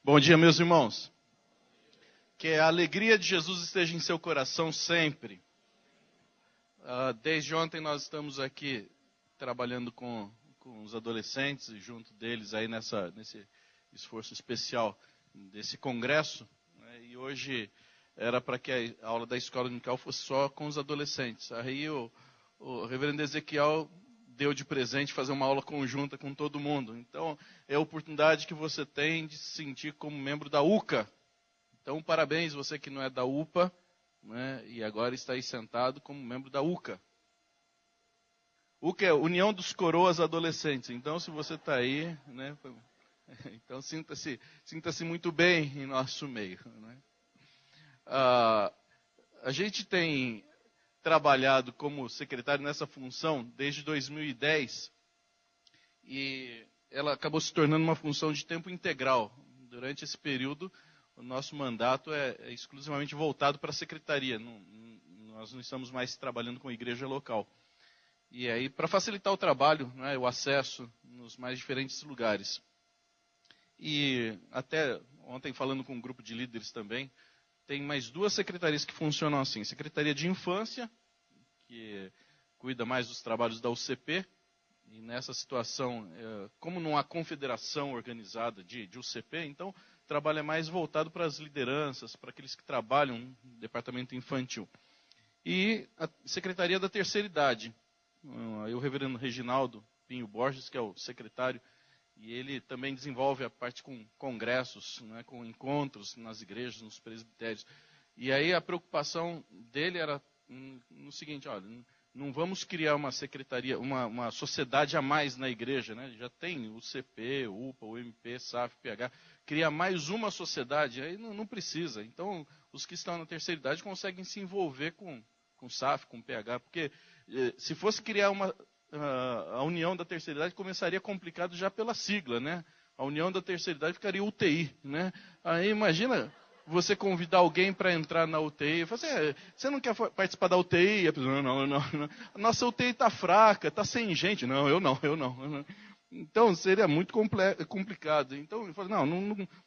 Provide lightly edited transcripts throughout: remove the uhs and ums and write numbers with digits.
Bom dia, meus irmãos. Que a alegria de Jesus esteja em seu coração sempre. Desde ontem nós estamos aqui trabalhando com os adolescentes e junto deles aí nesse esforço especial desse congresso. Né? E hoje era para que a aula da escola dominical fosse só com os adolescentes. Aí o reverendo Ezequiel deu de presente fazer uma aula conjunta com todo mundo. Então, é a oportunidade que você tem de se sentir como membro da UCA. Então, parabéns você que não é da UPA, né, e agora está aí sentado como membro da UCA. UCA é União dos Coroas Adolescentes. Então, se você está aí, né, então sinta-se muito bem em nosso meio. Né? A gente tem trabalhado como secretário nessa função desde 2010 e ela acabou se tornando uma função de tempo integral. Durante esse período, o nosso mandato é exclusivamente voltado para a secretaria. Nós não estamos mais trabalhando com a igreja local. E aí, para facilitar o trabalho, né, o acesso nos mais diferentes lugares. E até ontem, falando com um grupo de líderes também, tem mais duas secretarias que funcionam assim. Secretaria de Infância, que cuida mais dos trabalhos da UCP. E nessa situação, como não há confederação organizada de UCP, então o trabalho é mais voltado para as lideranças, para aqueles que trabalham no departamento infantil. E a Secretaria da Terceira Idade. Aí o reverendo Reginaldo Pinho Borges, que é o secretário, e ele também desenvolve a parte com congressos, né, com encontros nas igrejas, nos presbitérios. E aí a preocupação dele era no seguinte: olha, não vamos criar uma secretaria, uma sociedade a mais na igreja, né? Já tem o CP, o UPA, o MP, SAF, PH. Criar mais uma sociedade, aí não precisa. Então, os que estão na terceira idade conseguem se envolver com SAF, com PH, porque se fosse criar a união da terceira idade, começaria complicado já pela sigla, né? A união da terceira idade ficaria UTI, né? Aí imagina você convidar alguém para entrar na UTI, você não quer participar da UTI? A pessoa, não. A nossa UTI está fraca, está sem gente. Não, eu não. Então, seria muito complicado. Então, eu falei,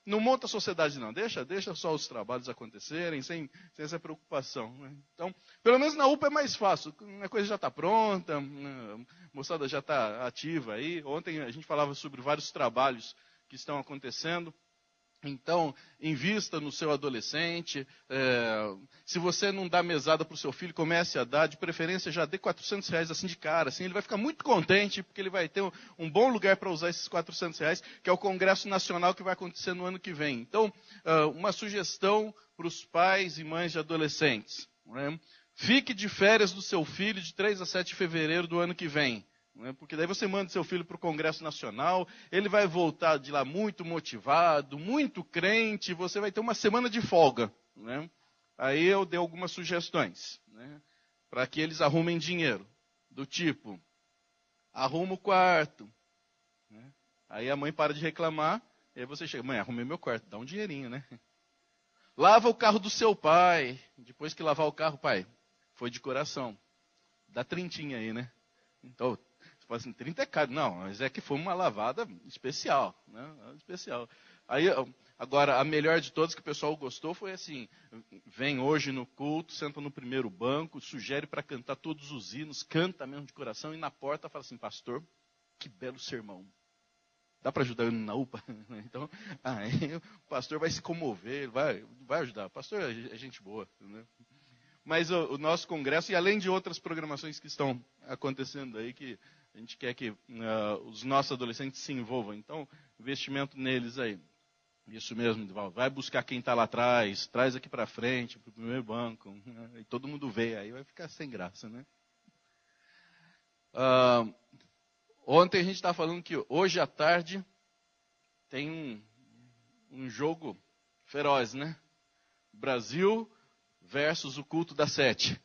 não monta a sociedade não, deixa só os trabalhos acontecerem, sem essa preocupação. Né? Então, pelo menos na UPA é mais fácil, a coisa já está pronta, a moçada já está ativa aí. Ontem a gente falava sobre vários trabalhos que estão acontecendo. Então, invista no seu adolescente. Se você não dá mesada para o seu filho, comece a dar. De preferência, já dê R$400 assim de cara. Assim, ele vai ficar muito contente, porque ele vai ter um bom lugar para usar esses R$400, que é o Congresso Nacional que vai acontecer no ano que vem. Então, uma sugestão para os pais e mães de adolescentes. Né? Fique de férias do seu filho de 3 a 7 de fevereiro do ano que vem. Porque daí você manda seu filho para o Congresso Nacional, ele vai voltar de lá muito motivado, muito crente, você vai ter uma semana de folga. Né? Aí eu dei algumas sugestões, né, para que eles arrumem dinheiro, do tipo, arruma o quarto. Né? Aí a mãe para de reclamar, e aí você chega, mãe, arrumei meu quarto, dá um dinheirinho, né? Lava o carro do seu pai, depois que lavar o carro, pai, foi de coração, dá trintinha aí, né? Então, você fala assim, 30 é caro. Não, mas é que foi uma lavada especial. Né? Especial. Aí, agora, a melhor de todas que o pessoal gostou foi assim, vem hoje no culto, senta no primeiro banco, sugere para cantar todos os hinos, canta mesmo de coração, e na porta fala assim, pastor, que belo sermão. Dá para ajudar ele na UPA? Então, aí o pastor vai se comover, vai ajudar. O pastor é gente boa, né? Mas o nosso congresso, e além de outras programações que estão acontecendo aí, que a gente quer que os nossos adolescentes se envolvam. Então, investimento neles aí. Isso mesmo, vai buscar quem está lá atrás, traz aqui para frente, para o primeiro banco, né? E todo mundo vê, aí vai ficar sem graça, né? Ontem a gente estava falando que hoje à tarde tem um jogo feroz, né? Brasil versus o culto da 7.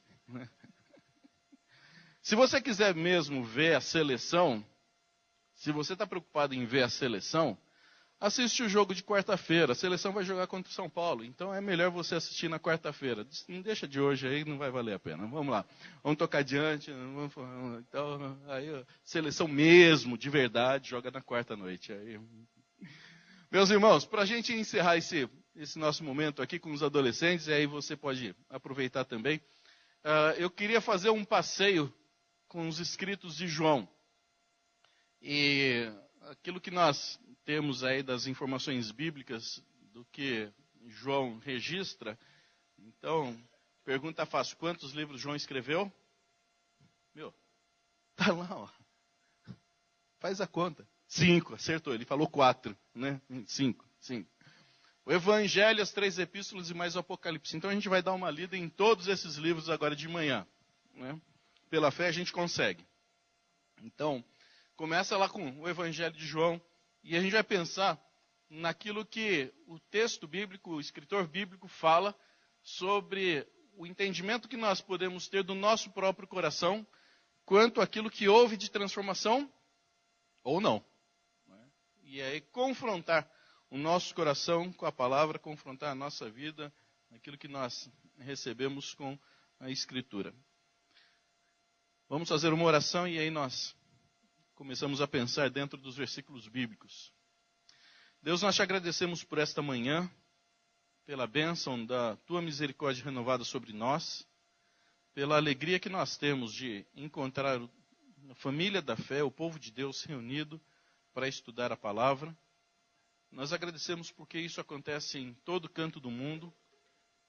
Se você quiser mesmo ver a seleção, se você está preocupado em ver a seleção, assiste o jogo de quarta-feira. A seleção vai jogar contra o São Paulo, então é melhor você assistir na quarta-feira. Não deixa de hoje aí, não vai valer a pena. Vamos lá, vamos tocar adiante. Então, aí a seleção mesmo, de verdade, joga na quarta-noite. Aí, Meus irmãos, para a gente encerrar esse nosso momento aqui com os adolescentes, e aí você pode aproveitar também, eu queria fazer um passeio com os escritos de João. E aquilo que nós temos aí das informações bíblicas do que João registra, então, pergunta fácil, quantos livros João escreveu? Tá lá, ó. Faz a conta. 5, acertou, ele falou 4, né? 5. O Evangelho, as 3 epístolas e mais o Apocalipse. Então a gente vai dar uma lida em todos esses livros agora de manhã, né? Pela fé a gente consegue. Então, começa lá com o Evangelho de João e a gente vai pensar naquilo que o texto bíblico, o escritor bíblico fala sobre o entendimento que nós podemos ter do nosso próprio coração quanto àquilo que houve de transformação ou não. E aí confrontar o nosso coração com a palavra, confrontar a nossa vida, aquilo que nós recebemos com a Escritura. Vamos fazer uma oração e aí nós começamos a pensar dentro dos versículos bíblicos. Deus, nós te agradecemos por esta manhã, pela bênção da tua misericórdia renovada sobre nós, pela alegria que nós temos de encontrar a família da fé, o povo de Deus reunido para estudar a palavra. Nós agradecemos porque isso acontece em todo canto do mundo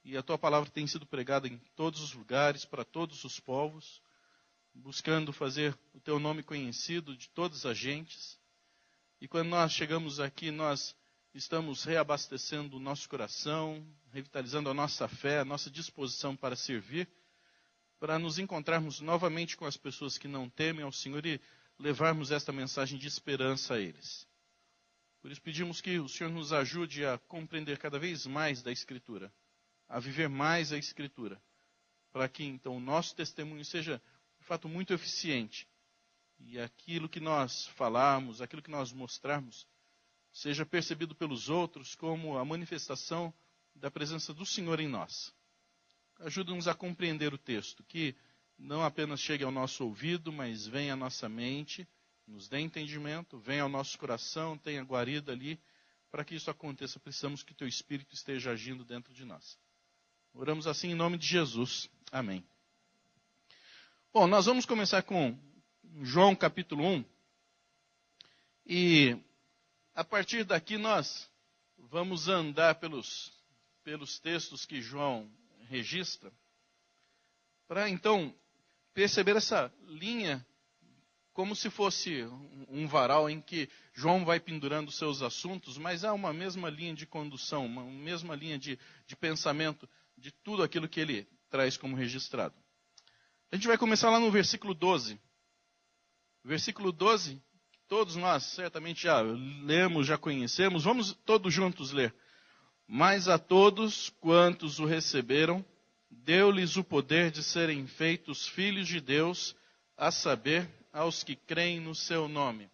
e a tua palavra tem sido pregada em todos os lugares, para todos os povos, buscando fazer o teu nome conhecido de todas as gentes. E quando nós chegamos aqui, nós estamos reabastecendo o nosso coração, revitalizando a nossa fé, a nossa disposição para servir, para nos encontrarmos novamente com as pessoas que não temem ao Senhor e levarmos esta mensagem de esperança a eles. Por isso pedimos que o Senhor nos ajude a compreender cada vez mais da Escritura, a viver mais a Escritura, para que então o nosso testemunho seja, de fato, muito eficiente. E aquilo que nós falarmos, aquilo que nós mostrarmos, seja percebido pelos outros como a manifestação da presença do Senhor em nós. Ajuda-nos a compreender o texto, que não apenas chegue ao nosso ouvido, mas venha à nossa mente, nos dê entendimento, venha ao nosso coração, tenha guarida ali. Para que isso aconteça, precisamos que teu Espírito esteja agindo dentro de nós. Oramos assim em nome de Jesus. Amém. Bom, nós vamos começar com João capítulo 1. E a partir daqui nós vamos andar pelos textos que João registra, para então perceber essa linha como se fosse um varal em que João vai pendurando seus assuntos, mas há uma mesma linha de condução, uma mesma linha de pensamento de tudo aquilo que ele traz como registrado. A gente vai começar lá no versículo 12. Versículo 12, todos nós certamente já lemos, já conhecemos, vamos todos juntos ler. Mas a todos quantos o receberam, deu-lhes o poder de serem feitos filhos de Deus, a saber, aos que creem no seu nome.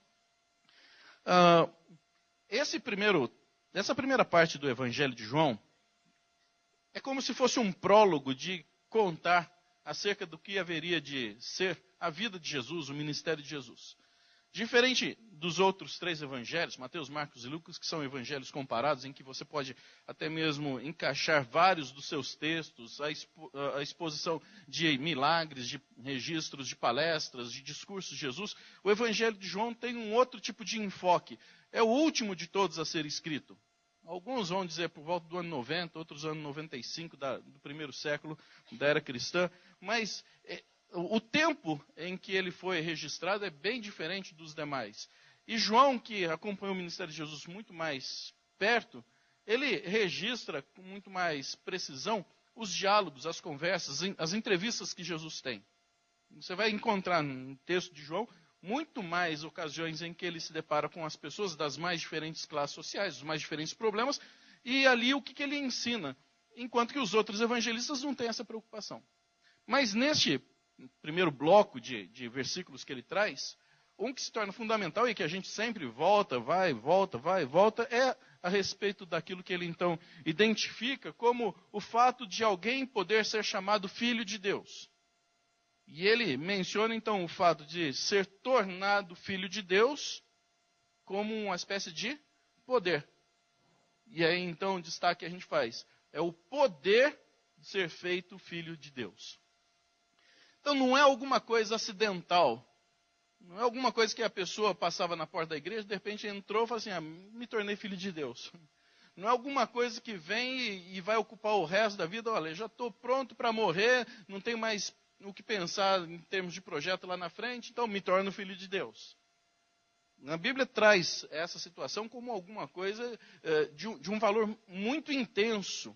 Essa primeira parte do Evangelho de João é como se fosse um prólogo de contar acerca do que haveria de ser a vida de Jesus, o ministério de Jesus. Diferente dos outros 3 evangelhos, Mateus, Marcos e Lucas, que são evangelhos comparados, em que você pode até mesmo encaixar vários dos seus textos, a exposição de milagres, de registros, de palestras, de discursos de Jesus, o evangelho de João tem um outro tipo de enfoque. É o último de todos a ser escrito. Alguns vão dizer por volta do ano 90, outros ano 95 do primeiro século da era cristã, mas o tempo em que ele foi registrado é bem diferente dos demais. E João, que acompanhou o ministério de Jesus muito mais perto, ele registra com muito mais precisão os diálogos, as conversas, as entrevistas que Jesus tem. Você vai encontrar no texto de João muito mais ocasiões em que ele se depara com as pessoas das mais diferentes classes sociais, dos mais diferentes problemas, e ali o que ele ensina, enquanto que os outros evangelistas não têm essa preocupação. Mas neste primeiro bloco de versículos que ele traz, um que se torna fundamental e que a gente sempre volta, volta, é a respeito daquilo que ele então identifica como o fato de alguém poder ser chamado filho de Deus. E ele menciona então o fato de ser tornado filho de Deus como uma espécie de poder. E aí, então, o destaque que a gente faz é o poder de ser feito filho de Deus. Então, não é alguma coisa acidental. Não é alguma coisa que a pessoa passava na porta da igreja, de repente entrou e falou assim, me tornei filho de Deus. Não é alguma coisa que vem e vai ocupar o resto da vida. Olha, já estou pronto para morrer, não tenho mais o que pensar em termos de projeto lá na frente, então me torno filho de Deus. A Bíblia traz essa situação como alguma coisa de um valor muito intenso.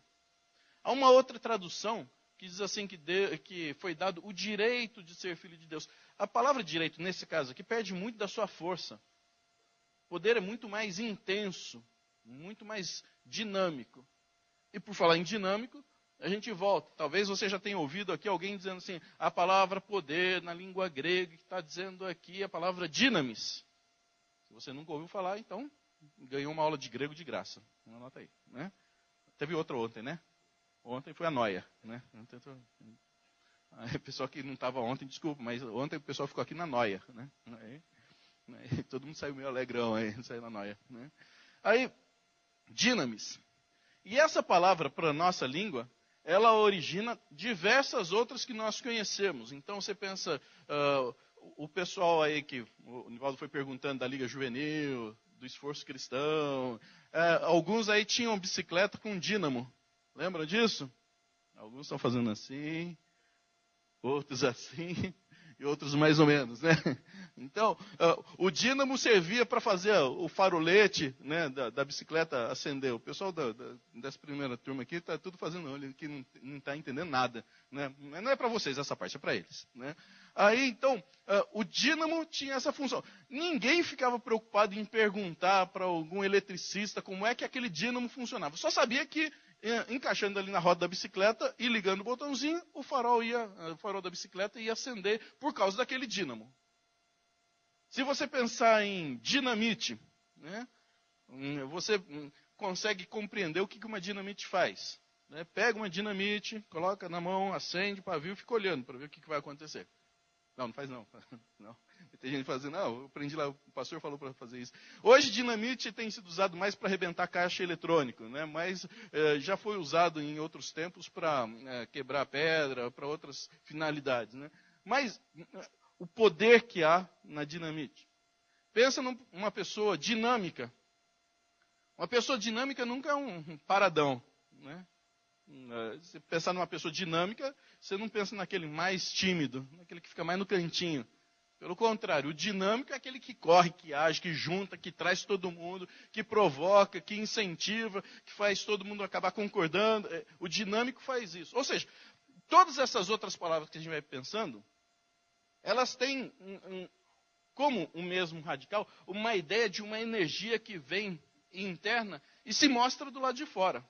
Há uma outra tradução que diz assim que foi dado o direito de ser filho de Deus. A palavra direito, nesse caso aqui, perde muito da sua força. O poder é muito mais intenso, muito mais dinâmico. E por falar em dinâmico, a gente volta. Talvez você já tenha ouvido aqui alguém dizendo assim, a palavra poder na língua grega, que está dizendo aqui a palavra dinamis. Se você nunca ouviu falar, então ganhou uma aula de grego de graça. Anota aí. Né? Teve outra ontem, né? Ontem foi a noia. Né? O pessoal que não estava ontem, desculpa, mas ontem o pessoal ficou aqui na noia. Né? Aí, todo mundo saiu meio alegrão aí, saiu na noia. Né? Aí, dinamis. E essa palavra, para a nossa língua, ela origina diversas outras que nós conhecemos. Então, você pensa, o pessoal aí que o Nivaldo foi perguntando da Liga Juvenil, do Esforço Cristão, alguns aí tinham bicicleta com dínamo. Lembram disso? Alguns estão fazendo assim, outros assim, e outros mais ou menos, né? Então, o dínamo servia para fazer o farolete, né, da bicicleta acender. O pessoal dessa primeira turma aqui está tudo fazendo olho, que não está entendendo nada. Né? Não é para vocês essa parte, é para eles. Né? Aí, então, o dínamo tinha essa função. Ninguém ficava preocupado em perguntar para algum eletricista como é que aquele dínamo funcionava. Só sabia que encaixando ali na roda da bicicleta e ligando o botãozinho, o farol da bicicleta ia acender por causa daquele dínamo. Se você pensar em dinamite, né, você consegue compreender o que uma dinamite faz. Né? Pega uma dinamite, coloca na mão, acende o pavio e fica olhando para ver o que vai acontecer. Não faz não. Não. Tem gente fazendo, não, eu aprendi lá, o pastor falou para fazer isso. Hoje, dinamite tem sido usado mais para arrebentar caixa eletrônico, né? Mas já foi usado em outros tempos para quebrar pedra, para outras finalidades. Né? Mas o poder que há na dinamite. Pensa numa pessoa dinâmica. Uma pessoa dinâmica nunca é um paradão. Né? Se pensar numa pessoa dinâmica, você não pensa naquele mais tímido, naquele que fica mais no cantinho. Pelo contrário, o dinâmico é aquele que corre, que age, que junta, que traz todo mundo, que provoca, que incentiva, que faz todo mundo acabar concordando. O dinâmico faz isso. Ou seja, todas essas outras palavras que a gente vai pensando, elas têm, como o mesmo radical, uma ideia de uma energia que vem interna e se mostra do lado de fora.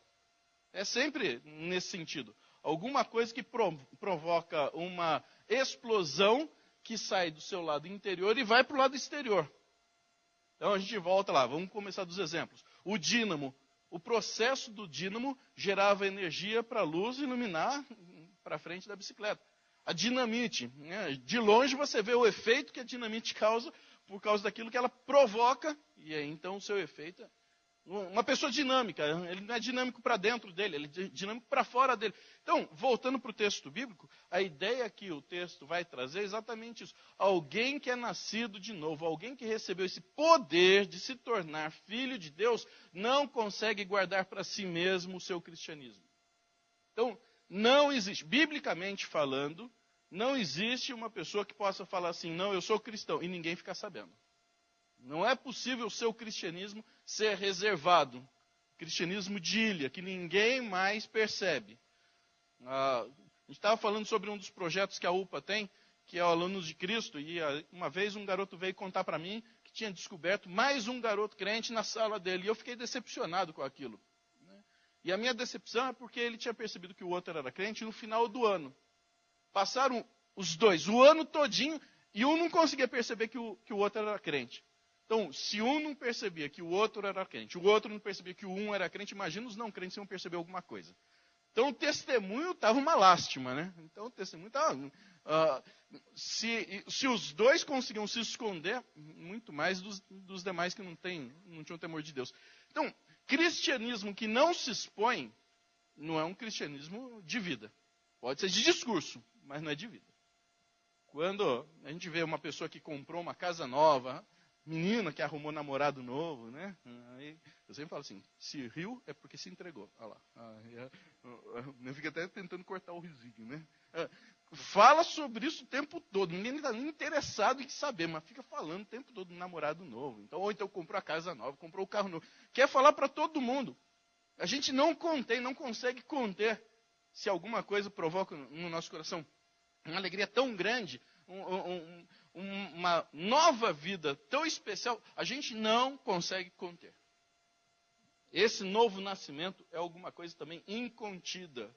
É sempre nesse sentido. Alguma coisa que provoca uma explosão que sai do seu lado interior e vai para o lado exterior. Então a gente volta lá, vamos começar dos exemplos. O dínamo, o processo do dínamo gerava energia para a luz iluminar para frente da bicicleta. A dinamite, né? De longe você vê o efeito que a dinamite causa por causa daquilo que ela provoca, e aí então o seu efeito é uma pessoa dinâmica. Ele não é dinâmico para dentro dele, ele é dinâmico para fora dele. Então, voltando para o texto bíblico, a ideia que o texto vai trazer é exatamente isso. Alguém que é nascido de novo, alguém que recebeu esse poder de se tornar filho de Deus, não consegue guardar para si mesmo o seu cristianismo. Então, não existe, biblicamente falando, não existe uma pessoa que possa falar assim, não, eu sou cristão, e ninguém ficar sabendo. Não é possível o seu cristianismo ser reservado. Cristianismo de ilha, que ninguém mais percebe. A gente estava falando sobre um dos projetos que a UPA tem, que é o Alunos de Cristo, e uma vez um garoto veio contar para mim que tinha descoberto mais um garoto crente na sala dele, e eu fiquei decepcionado com aquilo. E a minha decepção é porque ele tinha percebido que o outro era crente no final do ano. Passaram os dois, o ano todinho, e um não conseguia perceber que o outro era crente. Então, se um não percebia que o outro era crente, o outro não percebia que o um era crente, imagina os não crentes iam perceber alguma coisa. Então, o testemunho estava uma lástima, né? Então, o testemunho estava... se os dois conseguiam se esconder, muito mais dos demais que não tinham temor de Deus. Então, cristianismo que não se expõe não é um cristianismo de vida. Pode ser de discurso, mas não é de vida. Quando a gente vê uma pessoa que comprou uma casa nova, menina que arrumou namorado novo, né? Aí eu sempre falo assim, se riu é porque se entregou. Olha lá. Eu fico até tentando cortar o risinho, né? Fala sobre isso o tempo todo. Ninguém está nem interessado em saber, mas fica falando o tempo todo do namorado novo. Então, ou então comprou a casa nova, comprou o carro novo. Quer falar para todo mundo. A gente não consegue conter se alguma coisa provoca no nosso coração uma alegria tão grande, uma nova vida tão especial, a gente não consegue conter. Esse novo nascimento é alguma coisa também incontida.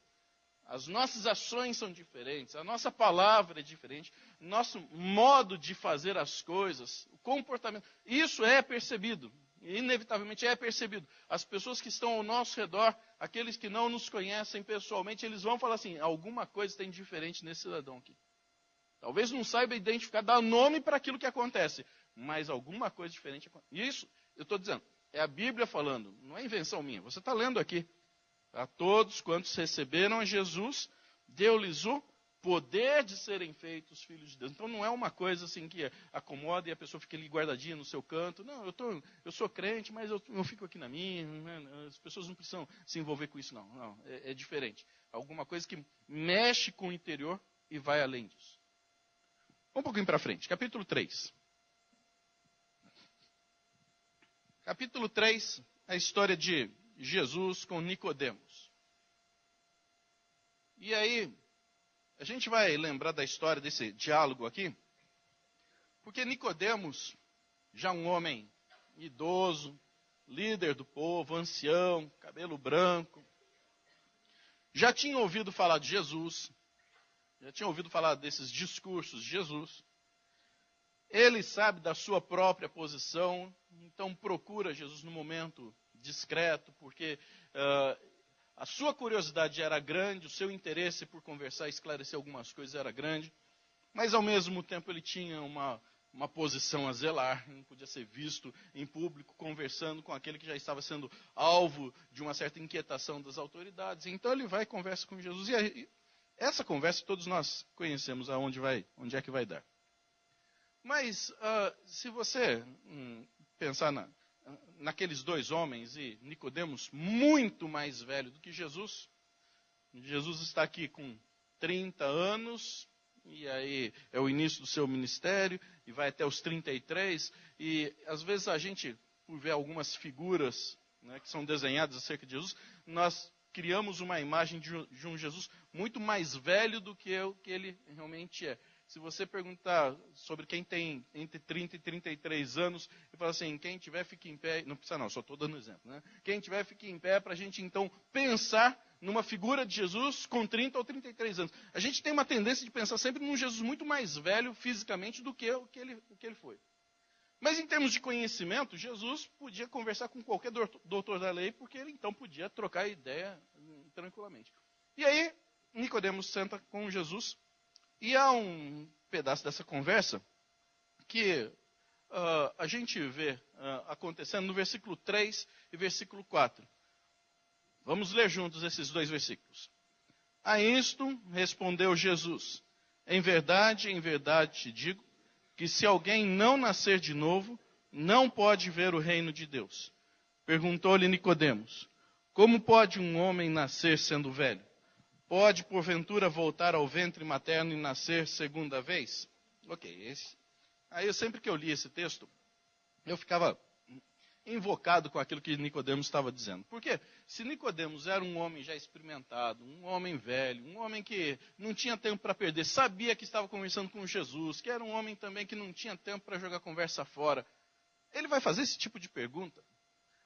As nossas ações são diferentes, a nossa palavra é diferente, nosso modo de fazer as coisas, o comportamento, isso é percebido, inevitavelmente é percebido. As pessoas que estão ao nosso redor, aqueles que não nos conhecem pessoalmente, eles vão falar assim, alguma coisa tem diferente nesse cidadão aqui. Talvez não saiba identificar, dar nome para aquilo que acontece, mas alguma coisa diferente acontece. Isso, eu estou dizendo, é a Bíblia falando, não é invenção minha, você está lendo aqui. A todos quantos receberam a Jesus, deu-lhes o poder de serem feitos filhos de Deus. Então não é uma coisa assim que acomoda e a pessoa fica ali guardadinha no seu canto. Não, eu sou crente, mas eu fico aqui na minha. As pessoas não precisam se envolver com isso, não. É diferente. Alguma coisa que mexe com o interior e vai além disso. Um pouquinho para frente, capítulo 3. Capítulo 3, a história de Jesus com Nicodemos. E aí, a gente vai lembrar da história desse diálogo aqui, porque Nicodemos, já um homem idoso, líder do povo, ancião, cabelo branco, já tinha ouvido falar de Jesus, já tinha ouvido falar desses discursos de Jesus. Ele sabe da sua própria posição, então procura Jesus no momento discreto, porque a sua curiosidade era grande, o seu interesse por conversar e esclarecer algumas coisas era grande, mas ao mesmo tempo ele tinha uma posição a zelar, não podia ser visto em público conversando com aquele que já estava sendo alvo de uma certa inquietação das autoridades. Então ele vai e conversa com Jesus, e essa conversa todos nós conhecemos onde é que vai dar. Mas se você pensar naqueles dois homens e Nicodemos muito mais velho do que Jesus, Jesus está aqui com 30 anos, e aí é o início do seu ministério, e vai até os 33, e às vezes a gente, por ver algumas figuras, né, que são desenhadas acerca de Jesus, nós criamos uma imagem de um Jesus muito mais velho do que o que ele realmente é. Se você perguntar sobre quem tem entre 30 e 33 anos, e falar assim, quem tiver, fique em pé. Não precisa não, só estou dando exemplo. Né? Quem tiver, fique em pé para a gente então pensar numa figura de Jesus com 30 ou 33 anos. A gente tem uma tendência de pensar sempre num Jesus muito mais velho fisicamente do que o que ele foi. Mas em termos de conhecimento, Jesus podia conversar com qualquer doutor da lei, porque ele então podia trocar ideia tranquilamente. E aí, Nicodemos senta com Jesus. E há um pedaço dessa conversa que a gente vê acontecendo no versículo 3 e versículo 4. Vamos ler juntos esses dois versículos. A isto respondeu Jesus: em verdade te digo, que se alguém não nascer de novo, não pode ver o reino de Deus. Perguntou-lhe Nicodemos: como pode um homem nascer sendo velho? Pode, porventura, voltar ao ventre materno e nascer segunda vez? Ok, aí sempre que eu li esse texto, eu ficava invocado com aquilo que Nicodemos estava dizendo. Porque se Nicodemos era um homem já experimentado, um homem velho, um homem que não tinha tempo para perder, sabia que estava conversando com Jesus, que era um homem também que não tinha tempo para jogar conversa fora, ele vai fazer esse tipo de pergunta?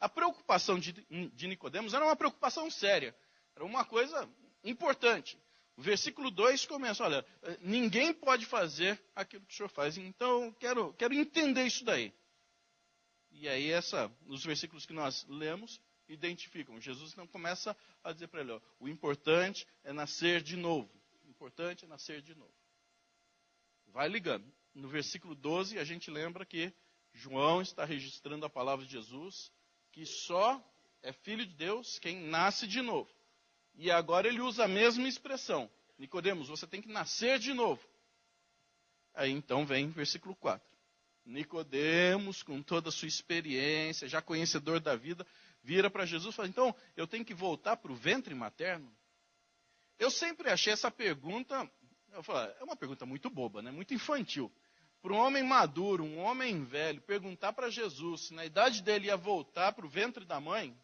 A preocupação de Nicodemos era uma preocupação séria, era uma coisa importante. O versículo 2 começa, olha, ninguém pode fazer aquilo que o Senhor faz, então quero entender isso daí. E aí os versículos que nós lemos identificam. Jesus não começa a dizer para ele, ó, o importante é nascer de novo. O importante é nascer de novo. Vai ligando. No versículo 12 a gente lembra que João está registrando a palavra de Jesus, que só é filho de Deus quem nasce de novo. E agora ele usa a mesma expressão. Nicodemos, você tem que nascer de novo. Aí então vem versículo 4. Nicodemos, com toda a sua experiência, já conhecedor da vida, vira para Jesus e fala, então, eu tenho que voltar para o ventre materno? Eu sempre achei essa pergunta, eu falo, é uma pergunta muito boba, né? Muito infantil. Para um homem maduro, um homem velho, perguntar para Jesus se na idade dele ia voltar para o ventre da mãe.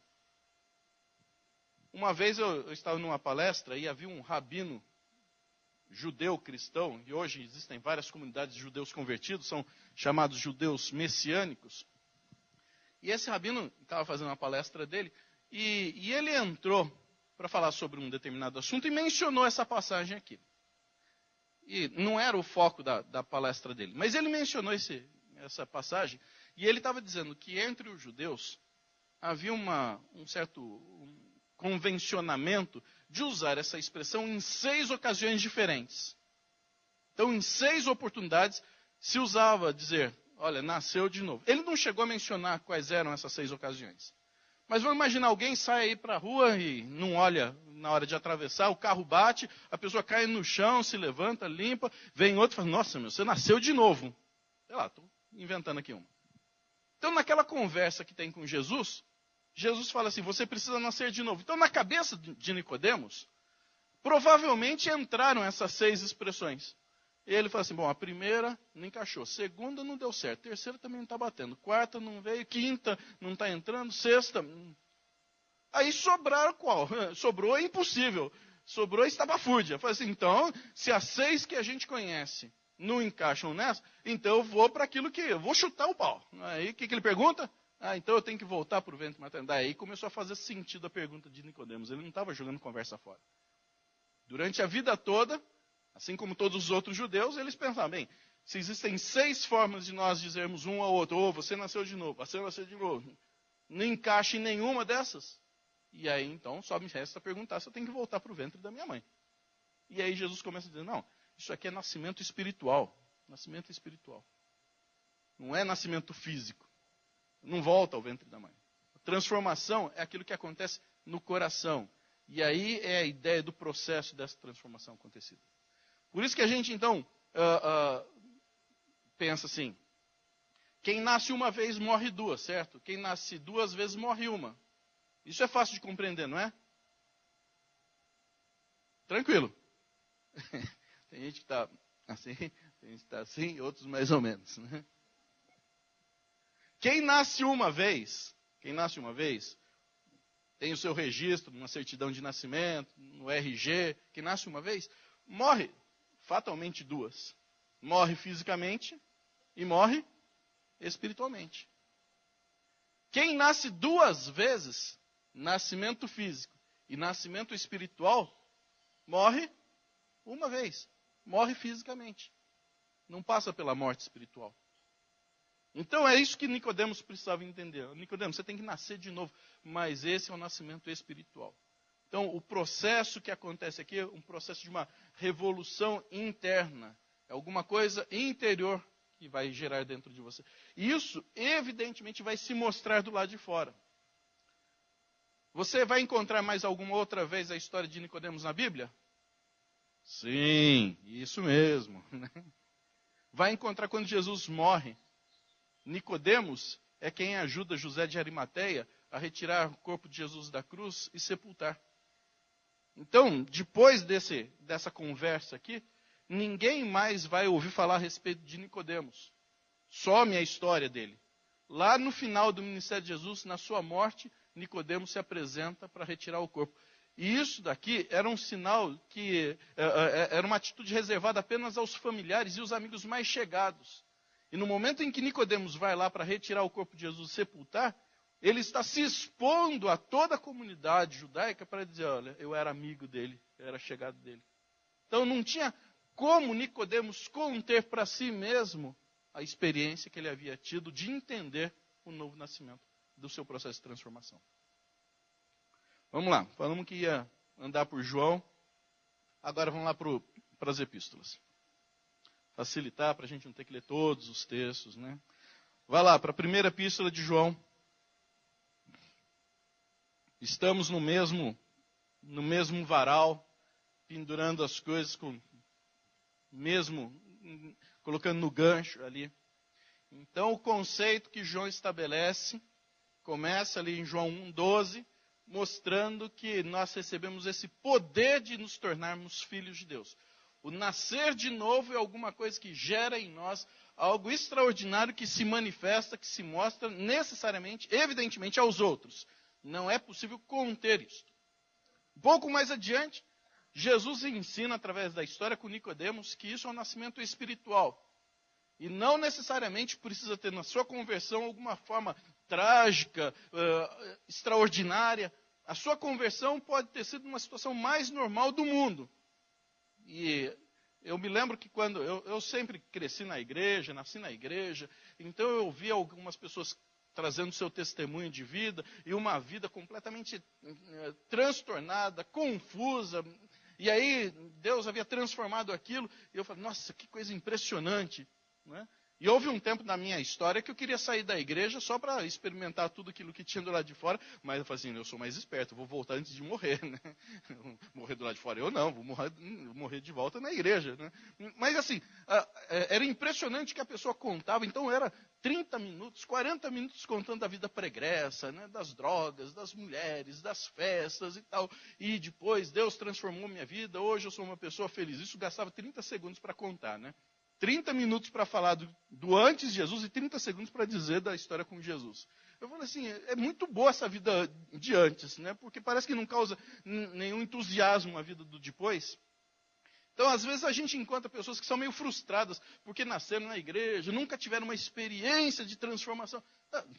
Uma vez eu estava numa palestra e havia um rabino judeu cristão, e hoje existem várias comunidades de judeus convertidos, são chamados judeus messiânicos. E esse rabino estava fazendo uma palestra dele, e ele entrou para falar sobre um determinado assunto e mencionou essa passagem aqui. E não era o foco da palestra dele, mas ele mencionou essa passagem, e ele estava dizendo que entre os judeus havia um certo convencionamento de usar essa expressão em 6 ocasiões diferentes. Então, em 6 oportunidades, se usava dizer, olha, nasceu de novo. Ele não chegou a mencionar quais eram essas 6 ocasiões. Mas vamos imaginar, alguém sai aí para a rua e não olha na hora de atravessar, o carro bate, a pessoa cai no chão, se levanta, limpa, vem outro e fala, nossa, meu, você nasceu de novo. Sei lá, estou inventando aqui uma. Então, naquela conversa que tem com Jesus, Jesus fala assim, você precisa nascer de novo. Então, na cabeça de Nicodemos, provavelmente entraram essas 6 expressões. E ele fala assim, bom, a primeira não encaixou, segunda não deu certo, terceira também não está batendo, quarta não veio, quinta não está entrando, sexta... Aí sobraram qual? Sobrou impossível, sobrou estapafúrdia. Fala assim, então, se as 6 que a gente conhece não encaixam nessa, então eu vou para aquilo que... eu vou chutar o pau. Aí o que ele pergunta? Então eu tenho que voltar para o ventre materno. Daí começou a fazer sentido a pergunta de Nicodemos. Ele não estava jogando conversa fora. Durante a vida toda, assim como todos os outros judeus, eles pensavam, bem, se existem 6 formas de nós dizermos um ao outro, você nasceu de novo, você nasceu de novo, não encaixa em nenhuma dessas. E aí então só me resta perguntar se eu tenho que voltar para o ventre da minha mãe. E aí Jesus começa a dizer, não, isso aqui é nascimento espiritual. Nascimento espiritual. Não é nascimento físico. Não volta ao ventre da mãe. A transformação é aquilo que acontece no coração. E aí é a ideia do processo dessa transformação acontecida. Por isso que a gente, então, pensa assim, quem nasce uma vez morre 2, certo? Quem nasce 2 vezes morre 1. Isso é fácil de compreender, não é? Tranquilo. Tem gente que está assim, tem gente que está assim, outros mais ou menos, né? Quem nasce uma vez, tem o seu registro, numa certidão de nascimento, no RG, quem nasce uma vez, morre fatalmente 2. Morre fisicamente e morre espiritualmente. Quem nasce 2 vezes, nascimento físico e nascimento espiritual, morre uma vez, morre fisicamente. Não passa pela morte espiritual. Então é isso que Nicodemos precisava entender. Nicodemos, você tem que nascer de novo. Mas esse é o nascimento espiritual. Então o processo que acontece aqui é um processo de uma revolução interna. É alguma coisa interior que vai gerar dentro de você. E isso, evidentemente, vai se mostrar do lado de fora. Você vai encontrar mais alguma outra vez a história de Nicodemos na Bíblia? Sim, isso mesmo. Vai encontrar quando Jesus morre. Nicodemos é quem ajuda José de Arimateia a retirar o corpo de Jesus da cruz e sepultar. Então, depois dessa conversa aqui, ninguém mais vai ouvir falar a respeito de Nicodemos. Some a história dele. Lá no final do ministério de Jesus, na sua morte, Nicodemos se apresenta para retirar o corpo. E isso daqui era um sinal que era uma atitude reservada apenas aos familiares e os amigos mais chegados. E no momento em que Nicodemos vai lá para retirar o corpo de Jesus e sepultar, ele está se expondo a toda a comunidade judaica para dizer, olha, eu era amigo dele, eu era chegado dele. Então não tinha como Nicodemos conter para si mesmo a experiência que ele havia tido de entender o novo nascimento do seu processo de transformação. Vamos lá, falamos que ia andar por João, agora vamos lá para as epístolas. Facilitar para a gente não ter que ler todos os textos, né? Vai lá para a primeira epístola de João. Estamos no mesmo varal, pendurando as coisas, colocando no gancho ali. Então, o conceito que João estabelece começa ali em João 1,12, mostrando que nós recebemos esse poder de nos tornarmos filhos de Deus. O nascer de novo é alguma coisa que gera em nós algo extraordinário que se manifesta, que se mostra necessariamente, evidentemente, aos outros. Não é possível conter isso. Um pouco mais adiante, Jesus ensina através da história com Nicodemos que isso é um nascimento espiritual. E não necessariamente precisa ter na sua conversão alguma forma trágica, extraordinária. A sua conversão pode ter sido uma situação mais normal do mundo. E eu me lembro que quando eu sempre cresci na igreja, nasci na igreja, então eu vi algumas pessoas trazendo seu testemunho de vida, e uma vida completamente transtornada, confusa. E aí Deus havia transformado aquilo, e eu falei, nossa, que coisa impressionante. Né? E houve um tempo na minha história que eu queria sair da igreja só para experimentar tudo aquilo que tinha do lado de fora, mas eu falei assim, eu sou mais esperto, vou voltar antes de morrer. Né? Morrer do lado de fora, eu não, vou morrer de volta na igreja. Né? Mas assim, era impressionante que a pessoa contava, então era 30 minutos, 40 minutos contando da vida pregressa, né? Das drogas, das mulheres, das festas e tal. E depois Deus transformou minha vida, hoje eu sou uma pessoa feliz. Isso gastava 30 segundos para contar, né? 30 minutos para falar do antes de Jesus e 30 segundos para dizer da história com Jesus. Eu falei assim, é muito boa essa vida de antes, né? Porque parece que não causa nenhum entusiasmo a vida do depois. Então, às vezes, a gente encontra pessoas que são meio frustradas porque nasceram na igreja, nunca tiveram uma experiência de transformação.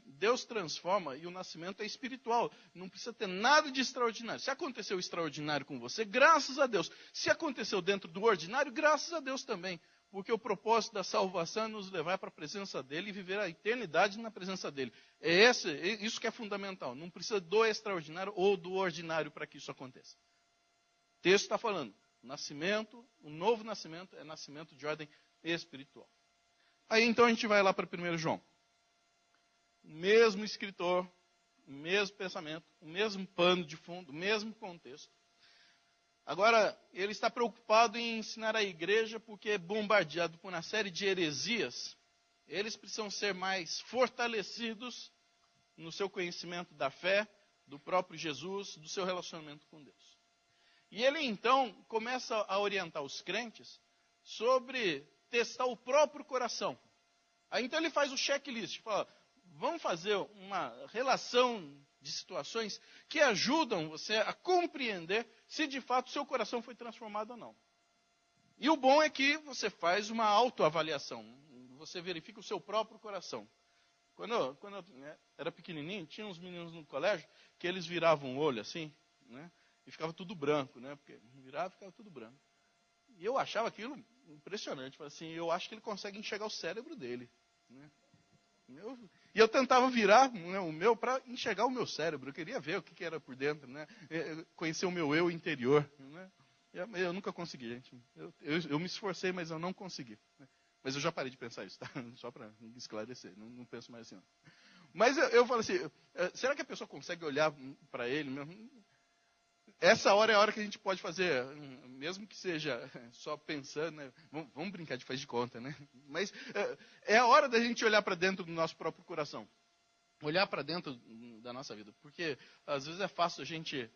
Deus transforma e o nascimento é espiritual. Não precisa ter nada de extraordinário. Se aconteceu extraordinário com você, graças a Deus. Se aconteceu dentro do ordinário, graças a Deus também. Porque o propósito da salvação é nos levar para a presença dele e viver a eternidade na presença dele. É isso que é fundamental. Não precisa do extraordinário ou do ordinário para que isso aconteça. O texto está falando, nascimento, o novo nascimento é nascimento de ordem espiritual. Aí então a gente vai lá para 1 João. O mesmo escritor, o mesmo pensamento, o mesmo pano de fundo, o mesmo contexto. Agora, ele está preocupado em ensinar a igreja porque é bombardeado por uma série de heresias. Eles precisam ser mais fortalecidos no seu conhecimento da fé, do próprio Jesus, do seu relacionamento com Deus. E ele então começa a orientar os crentes sobre testar o próprio coração. Aí então ele faz o checklist, fala, vamos fazer uma relação de situações que ajudam você a compreender se de fato o seu coração foi transformado ou não. E o bom é que você faz uma autoavaliação, você verifica o seu próprio coração. Quando eu era pequenininho, tinha uns meninos no colégio que eles viravam o olho assim, né, e ficava tudo branco, né, porque virava e ficava tudo branco. E eu achava aquilo impressionante, falei assim, eu acho que ele consegue enxergar o cérebro dele, né. E eu tentava virar, né, o meu para enxergar o meu cérebro. Eu queria ver o que era por dentro, né? Conhecer o meu eu interior. Né? Eu nunca consegui, gente. Eu me esforcei, mas eu não consegui. Né? Mas eu já parei de pensar isso, tá? Só para esclarecer. Não penso mais assim. Não. Mas eu falo assim, será que a pessoa consegue olhar para ele mesmo? Essa hora é a hora que a gente pode fazer, mesmo que seja só pensando, né? Vamos brincar de faz de conta, né? Mas é a hora da gente olhar para dentro do nosso próprio coração. Olhar para dentro da nossa vida. Porque às vezes é fácil a gente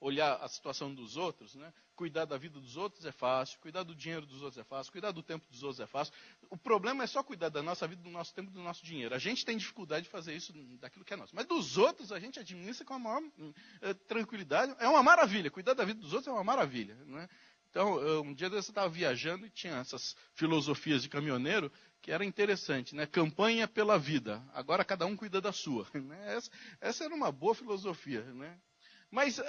olhar a situação dos outros, né? Cuidar da vida dos outros é fácil, cuidar do dinheiro dos outros é fácil, cuidar do tempo dos outros é fácil. O problema é só cuidar da nossa vida, do nosso tempo, do nosso dinheiro. A gente tem dificuldade de fazer isso daquilo que é nosso. Mas dos outros a gente administra com a maior tranquilidade. É uma maravilha, cuidar da vida dos outros é uma maravilha. Né? Então, um dia eu estava viajando e tinha essas filosofias de caminhoneiro que era interessante, né? Campanha pela vida, agora cada um cuida da sua. Né? Essa era uma boa filosofia, né? Mas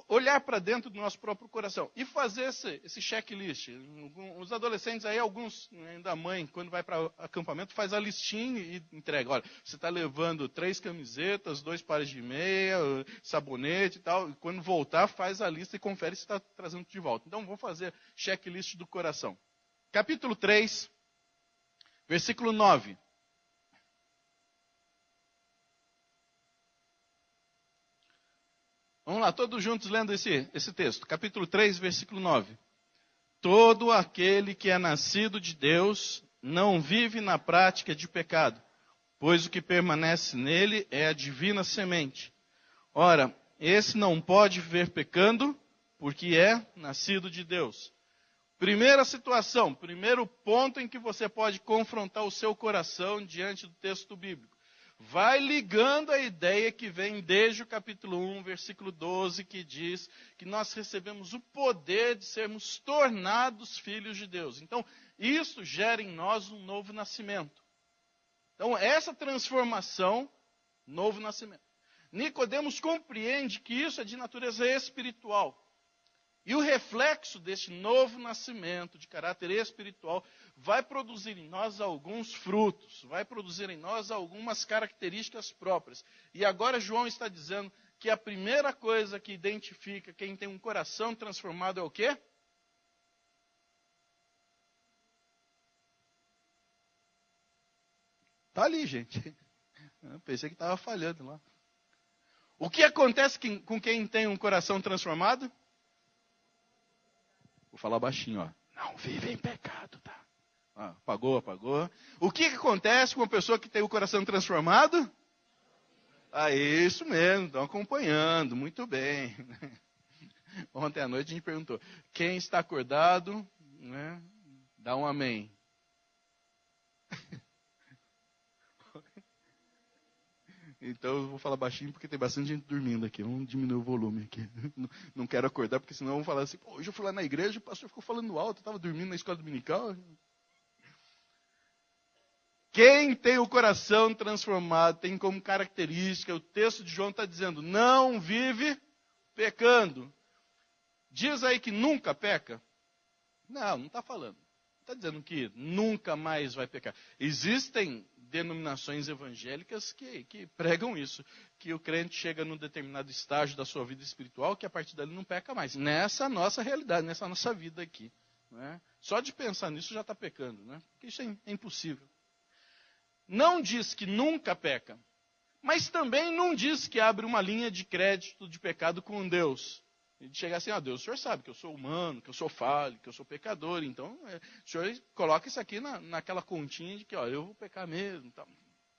olhar para dentro do nosso próprio coração e fazer esse checklist. Os adolescentes aí, alguns da mãe, quando vai para acampamento, faz a listinha e entrega. Olha, você está levando 3 camisetas, 2 pares de meia, sabonete e tal. E quando voltar, faz a lista e confere se está trazendo de volta. Então, vamos fazer checklist do coração. Capítulo 3, versículo 9. Vamos lá, todos juntos lendo esse texto. Capítulo 3, versículo 9. Todo aquele que é nascido de Deus não vive na prática de pecado, pois o que permanece nele é a divina semente. Ora, esse não pode viver pecando, porque é nascido de Deus. Primeira situação, primeiro ponto em que você pode confrontar o seu coração diante do texto bíblico. Vai ligando a ideia que vem desde o capítulo 1, versículo 12, que diz que nós recebemos o poder de sermos tornados filhos de Deus. Então, isso gera em nós um novo nascimento. Então, essa transformação, novo nascimento. Nicodemos compreende que isso é de natureza espiritual. E o reflexo deste novo nascimento de caráter espiritual vai produzir em nós alguns frutos, vai produzir em nós algumas características próprias. E agora João está dizendo que a primeira coisa que identifica quem tem um coração transformado é o quê? Está ali, gente. Eu pensei que estava falhando lá. O que acontece com quem tem um coração transformado? Vou falar baixinho, ó. Não vive em pecado, tá? Apagou. O que acontece com uma pessoa que tem o coração transformado? Isso mesmo, estão acompanhando, muito bem. Ontem à noite a gente perguntou, quem está acordado, né, dá um amém. Então eu vou falar baixinho porque tem bastante gente dormindo aqui. Vamos diminuir o volume aqui. Não quero acordar porque senão vão falar assim, hoje eu fui lá na igreja, o pastor ficou falando alto, eu estava dormindo na escola dominical. Quem tem o coração transformado, tem como característica, o texto de João está dizendo, não vive pecando. Diz aí que nunca peca? Não está falando. Está dizendo que nunca mais vai pecar. Existem denominações evangélicas que pregam isso, que o crente chega num determinado estágio da sua vida espiritual, que a partir dali não peca mais. Nessa nossa realidade, nessa nossa vida aqui. Né? Só de pensar nisso já está pecando, né? Porque isso é impossível. Não diz que nunca peca, mas também não diz que abre uma linha de crédito de pecado com Deus. E de chegar assim, Deus, o senhor sabe que eu sou humano, que eu sou falho, que eu sou pecador, então o senhor coloca isso aqui naquela continha de que eu vou pecar mesmo. Então,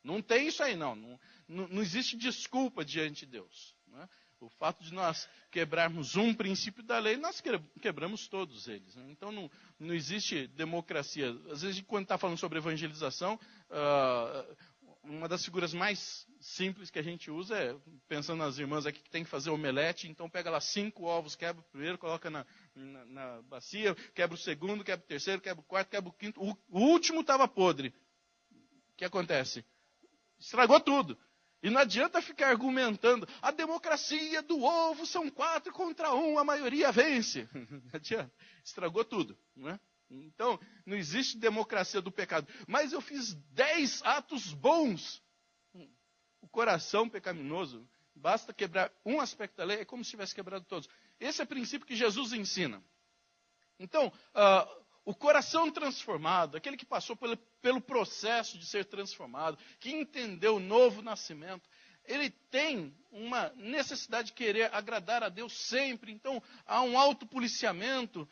não tem isso aí, não existe desculpa diante de Deus. Né? O fato de nós quebrarmos um princípio da lei, nós quebramos todos eles. Né? Então não existe democracia. Às vezes, quando está falando sobre evangelização, uma das figuras mais simples que a gente usa é, pensando nas irmãs aqui que tem que fazer omelete, então pega lá 5 ovos, quebra o primeiro, coloca na bacia, quebra o segundo, quebra o terceiro, quebra o quarto, quebra o quinto. O último estava podre. O que acontece? Estragou tudo. E não adianta ficar argumentando, a democracia do ovo são 4 contra 1, a maioria vence. Não adianta. Estragou tudo. Não é? Então, não existe democracia do pecado. Mas eu fiz 10 atos bons. O coração pecaminoso, basta quebrar um aspecto da lei, é como se tivesse quebrado todos. Esse é o princípio que Jesus ensina. Então, o coração transformado, aquele que passou pelo processo de ser transformado, que entendeu o novo nascimento, ele tem uma necessidade de querer agradar a Deus sempre. Então, há um autopoliciamento,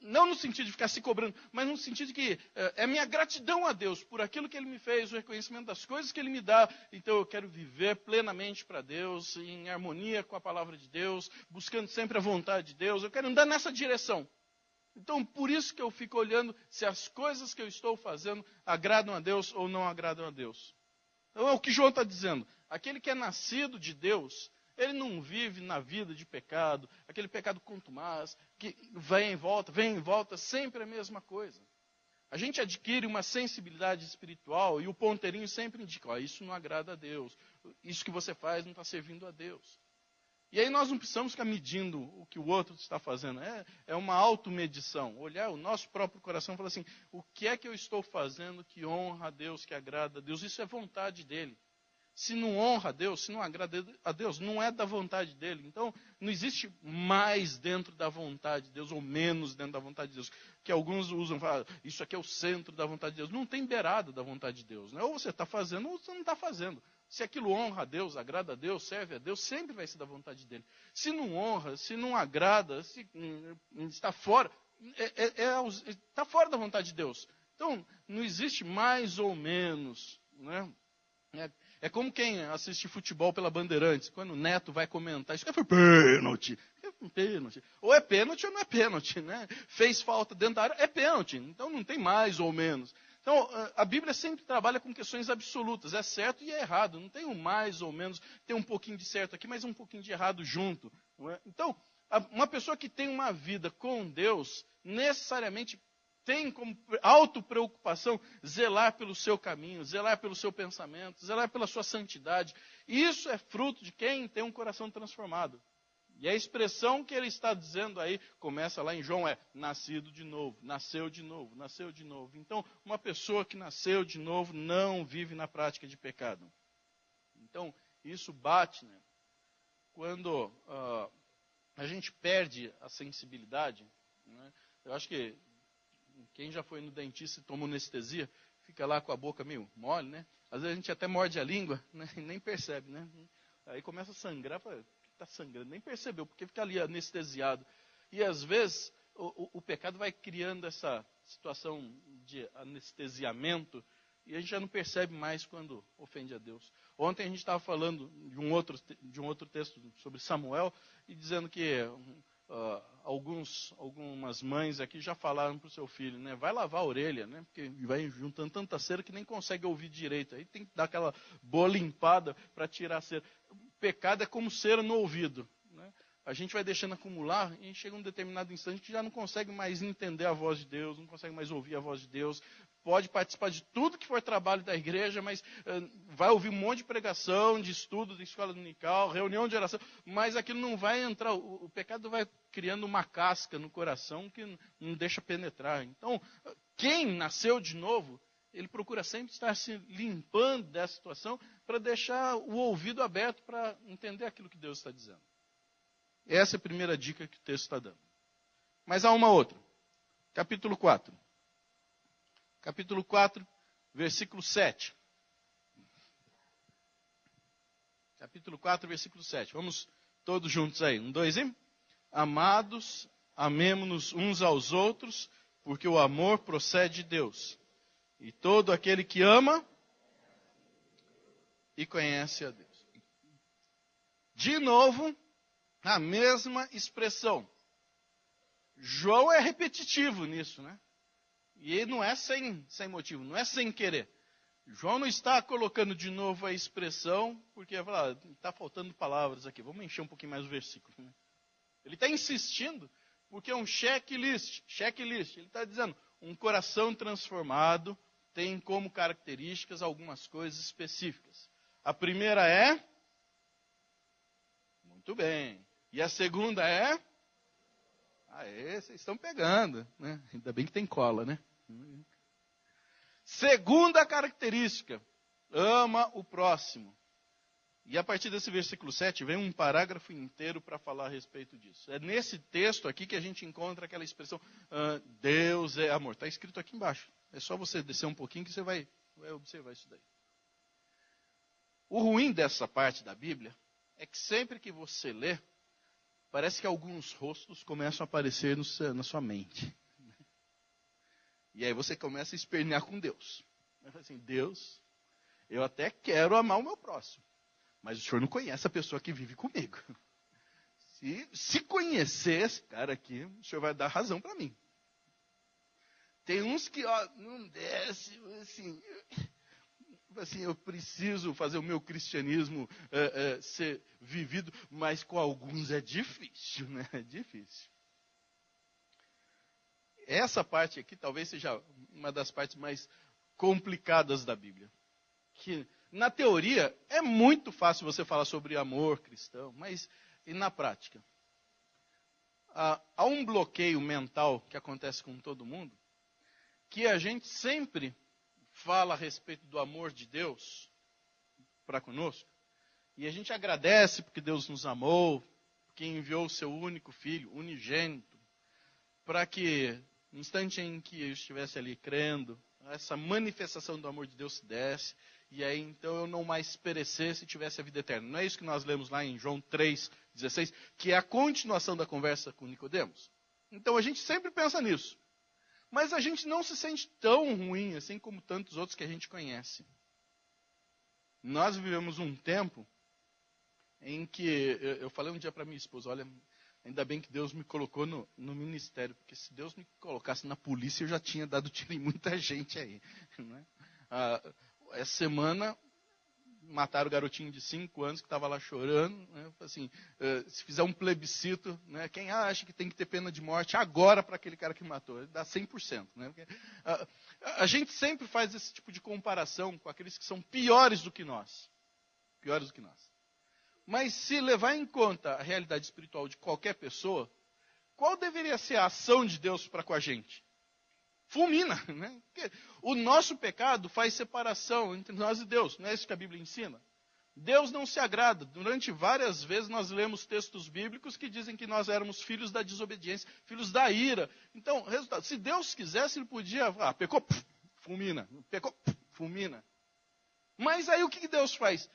não no sentido de ficar se cobrando, mas no sentido de que é minha gratidão a Deus por aquilo que Ele me fez, o reconhecimento das coisas que Ele me dá. Então eu quero viver plenamente para Deus, em harmonia com a palavra de Deus, buscando sempre a vontade de Deus. Eu quero andar nessa direção. Então por isso que eu fico olhando se as coisas que eu estou fazendo agradam a Deus ou não agradam a Deus. Então é o que João está dizendo. Aquele que é nascido de Deus, ele não vive na vida de pecado, aquele pecado contumaz, que vem e volta, sempre a mesma coisa. A gente adquire uma sensibilidade espiritual e o ponteirinho sempre indica, isso não agrada a Deus, isso que você faz não está servindo a Deus. E aí nós não precisamos ficar medindo o que o outro está fazendo, é uma automedição, olhar o nosso próprio coração e falar assim, o que é que eu estou fazendo que honra a Deus, que agrada a Deus, isso é vontade dele. Se não honra a Deus, se não agrada a Deus, não é da vontade dele. Então, não existe mais dentro da vontade de Deus ou menos dentro da vontade de Deus. Que alguns usam, falam, isso aqui é o centro da vontade de Deus. Não tem beirada da vontade de Deus. Né? Ou você está fazendo ou você não está fazendo. Se aquilo honra a Deus, agrada a Deus, serve a Deus, sempre vai ser da vontade dele. Se não honra, se não agrada, se está fora, está fora da vontade de Deus. Então, não existe mais ou menos, né? É como quem assiste futebol pela Bandeirantes, quando o Neto vai comentar, isso foi pênalti. Pênalti. Ou é pênalti ou não é pênalti, né? Fez falta dentro da área, é pênalti. Então não tem mais ou menos. Então a Bíblia sempre trabalha com questões absolutas, é certo e é errado. Não tem um mais ou menos, tem um pouquinho de certo aqui, mas um pouquinho de errado junto. Não é? Então, uma pessoa que tem uma vida com Deus, necessariamente tem como autopreocupação zelar pelo seu caminho, zelar pelo seu pensamento, zelar pela sua santidade. Isso é fruto de quem tem um coração transformado. E a expressão que ele está dizendo aí, começa lá em João, é nascido de novo, nasceu de novo, nasceu de novo. Então, uma pessoa que nasceu de novo não vive na prática de pecado. Então, isso bate, né? Quando a gente perde a sensibilidade, né? Eu acho que quem já foi no dentista e tomou anestesia, fica lá com a boca meio mole, né? Às vezes a gente até morde a língua, né? E nem percebe, né? Aí começa a sangrar, fala, está sangrando, nem percebeu, porque fica ali anestesiado. E às vezes o pecado vai criando essa situação de anestesiamento e a gente já não percebe mais quando ofende a Deus. Ontem a gente estava falando de um outro texto sobre Samuel e dizendo que algumas mães aqui já falaram para o seu filho, né? Vai lavar a orelha, né? Porque vai juntando tanta cera que nem consegue ouvir direito. Aí tem que dar aquela boa limpada para tirar a cera. Pecado é como cera no ouvido. Né? A gente vai deixando acumular e chega um determinado instante que já não consegue mais entender a voz de Deus, não consegue mais ouvir a voz de Deus. Pode participar de tudo que for trabalho da igreja, mas vai ouvir um monte de pregação, de estudo, de escola dominical, reunião de oração, mas aquilo não vai entrar. O pecado vai criando uma casca no coração que não deixa penetrar. Então, quem nasceu de novo, ele procura sempre estar se limpando dessa situação para deixar o ouvido aberto para entender aquilo que Deus está dizendo. Essa é a primeira dica que o texto está dando. Mas há uma outra. Capítulo 4. Capítulo 4, versículo 7. Capítulo 4, versículo 7. Vamos todos juntos aí. 1, 2 e... Amados, amemo-nos uns aos outros, porque o amor procede de Deus. E todo aquele que ama e conhece a Deus. De novo, a mesma expressão. João é repetitivo nisso, né? E ele não é sem motivo, não é sem querer. João não está colocando de novo a expressão, porque está faltando palavras aqui. Vamos encher um pouquinho mais o versículo. Né? Ele está insistindo, porque é um checklist. Ele está dizendo, um coração transformado tem como características algumas coisas específicas. A primeira é... Muito bem. E a segunda é... vocês estão pegando. Né? Ainda bem que tem cola, né? Segunda característica, ama o próximo. E a partir desse versículo 7 vem um parágrafo inteiro para falar a respeito disso. É nesse texto aqui que a gente encontra aquela expressão, Deus é amor. Está escrito aqui embaixo. É só você descer um pouquinho que você vai observar isso daí. O ruim dessa parte da Bíblia é que sempre que você lê, parece que alguns rostos começam a aparecer na sua mente. E aí você começa a espernear com Deus. Assim, Deus, eu até quero amar o meu próximo, mas o senhor não conhece a pessoa que vive comigo. Se conhecer esse cara aqui, o senhor vai dar razão para mim. Tem uns que não desce, assim, eu preciso fazer o meu cristianismo ser vivido, mas com alguns é difícil, né? É difícil. Essa parte aqui talvez seja uma das partes mais complicadas da Bíblia. Que, na teoria, é muito fácil você falar sobre amor cristão, mas e na prática? Há um bloqueio mental que acontece com todo mundo, que a gente sempre fala a respeito do amor de Deus para conosco, e a gente agradece porque Deus nos amou, porque enviou o seu único filho, unigênito, para que, no instante em que eu estivesse ali crendo, essa manifestação do amor de Deus se desse, e aí então eu não mais perecesse e tivesse a vida eterna. Não é isso que nós lemos lá em João 3,16, que é a continuação da conversa com Nicodemos? Então a gente sempre pensa nisso. Mas a gente não se sente tão ruim assim como tantos outros que a gente conhece. Nós vivemos um tempo em que, eu falei um dia para minha esposa, olha, ainda bem que Deus me colocou no ministério, porque se Deus me colocasse na polícia, eu já tinha dado tiro em muita gente aí. Né? Essa semana, mataram o garotinho de 5 anos que estava lá chorando. Né? Assim, se fizer um plebiscito, né? Quem acha que tem que ter pena de morte agora para aquele cara que matou? Ele dá 100%. Né? Porque, a gente sempre faz esse tipo de comparação com aqueles que são piores do que nós. Piores do que nós. Mas se levar em conta a realidade espiritual de qualquer pessoa, qual deveria ser a ação de Deus para com a gente? Fulmina, né? Porque o nosso pecado faz separação entre nós e Deus. Não é isso que a Bíblia ensina? Deus não se agrada. Durante várias vezes nós lemos textos bíblicos que dizem que nós éramos filhos da desobediência, filhos da ira. Então, resultado, se Deus quisesse, ele podia, pecou, fulmina. Pecou, fulmina. Mas aí o que Deus faz?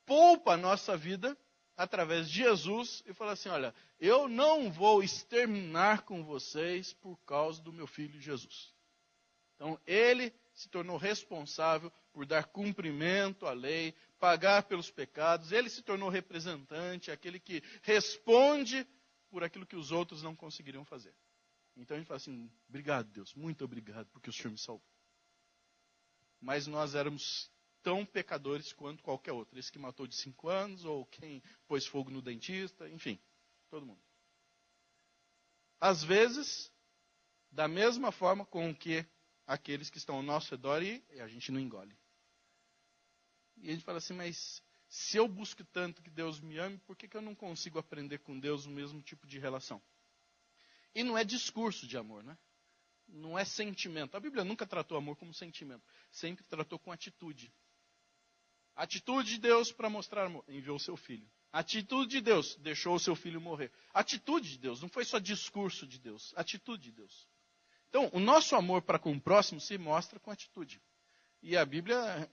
Poupa a nossa vida através de Jesus e fala assim, olha, eu não vou exterminar com vocês por causa do meu filho Jesus. Então, ele se tornou responsável por dar cumprimento à lei, pagar pelos pecados, ele se tornou representante, aquele que responde por aquilo que os outros não conseguiriam fazer. Então a gente fala assim, obrigado Deus, muito obrigado porque o Senhor me salvou. Mas nós éramos tão pecadores quanto qualquer outro. Esse que matou de 5 anos, ou quem pôs fogo no dentista, enfim, todo mundo. Às vezes, da mesma forma com que aqueles que estão ao nosso redor e a gente não engole. E a gente fala assim, mas se eu busco tanto que Deus me ame, por que eu não consigo aprender com Deus o mesmo tipo de relação? E não é discurso de amor, né? Não é sentimento. A Bíblia nunca tratou amor como sentimento. Sempre tratou com atitude. Atitude de Deus para mostrar amor. Enviou o seu filho. Atitude de Deus. Deixou o seu filho morrer. Atitude de Deus. Não foi só discurso de Deus. Atitude de Deus. Então, o nosso amor para com o próximo se mostra com atitude. E a Bíblia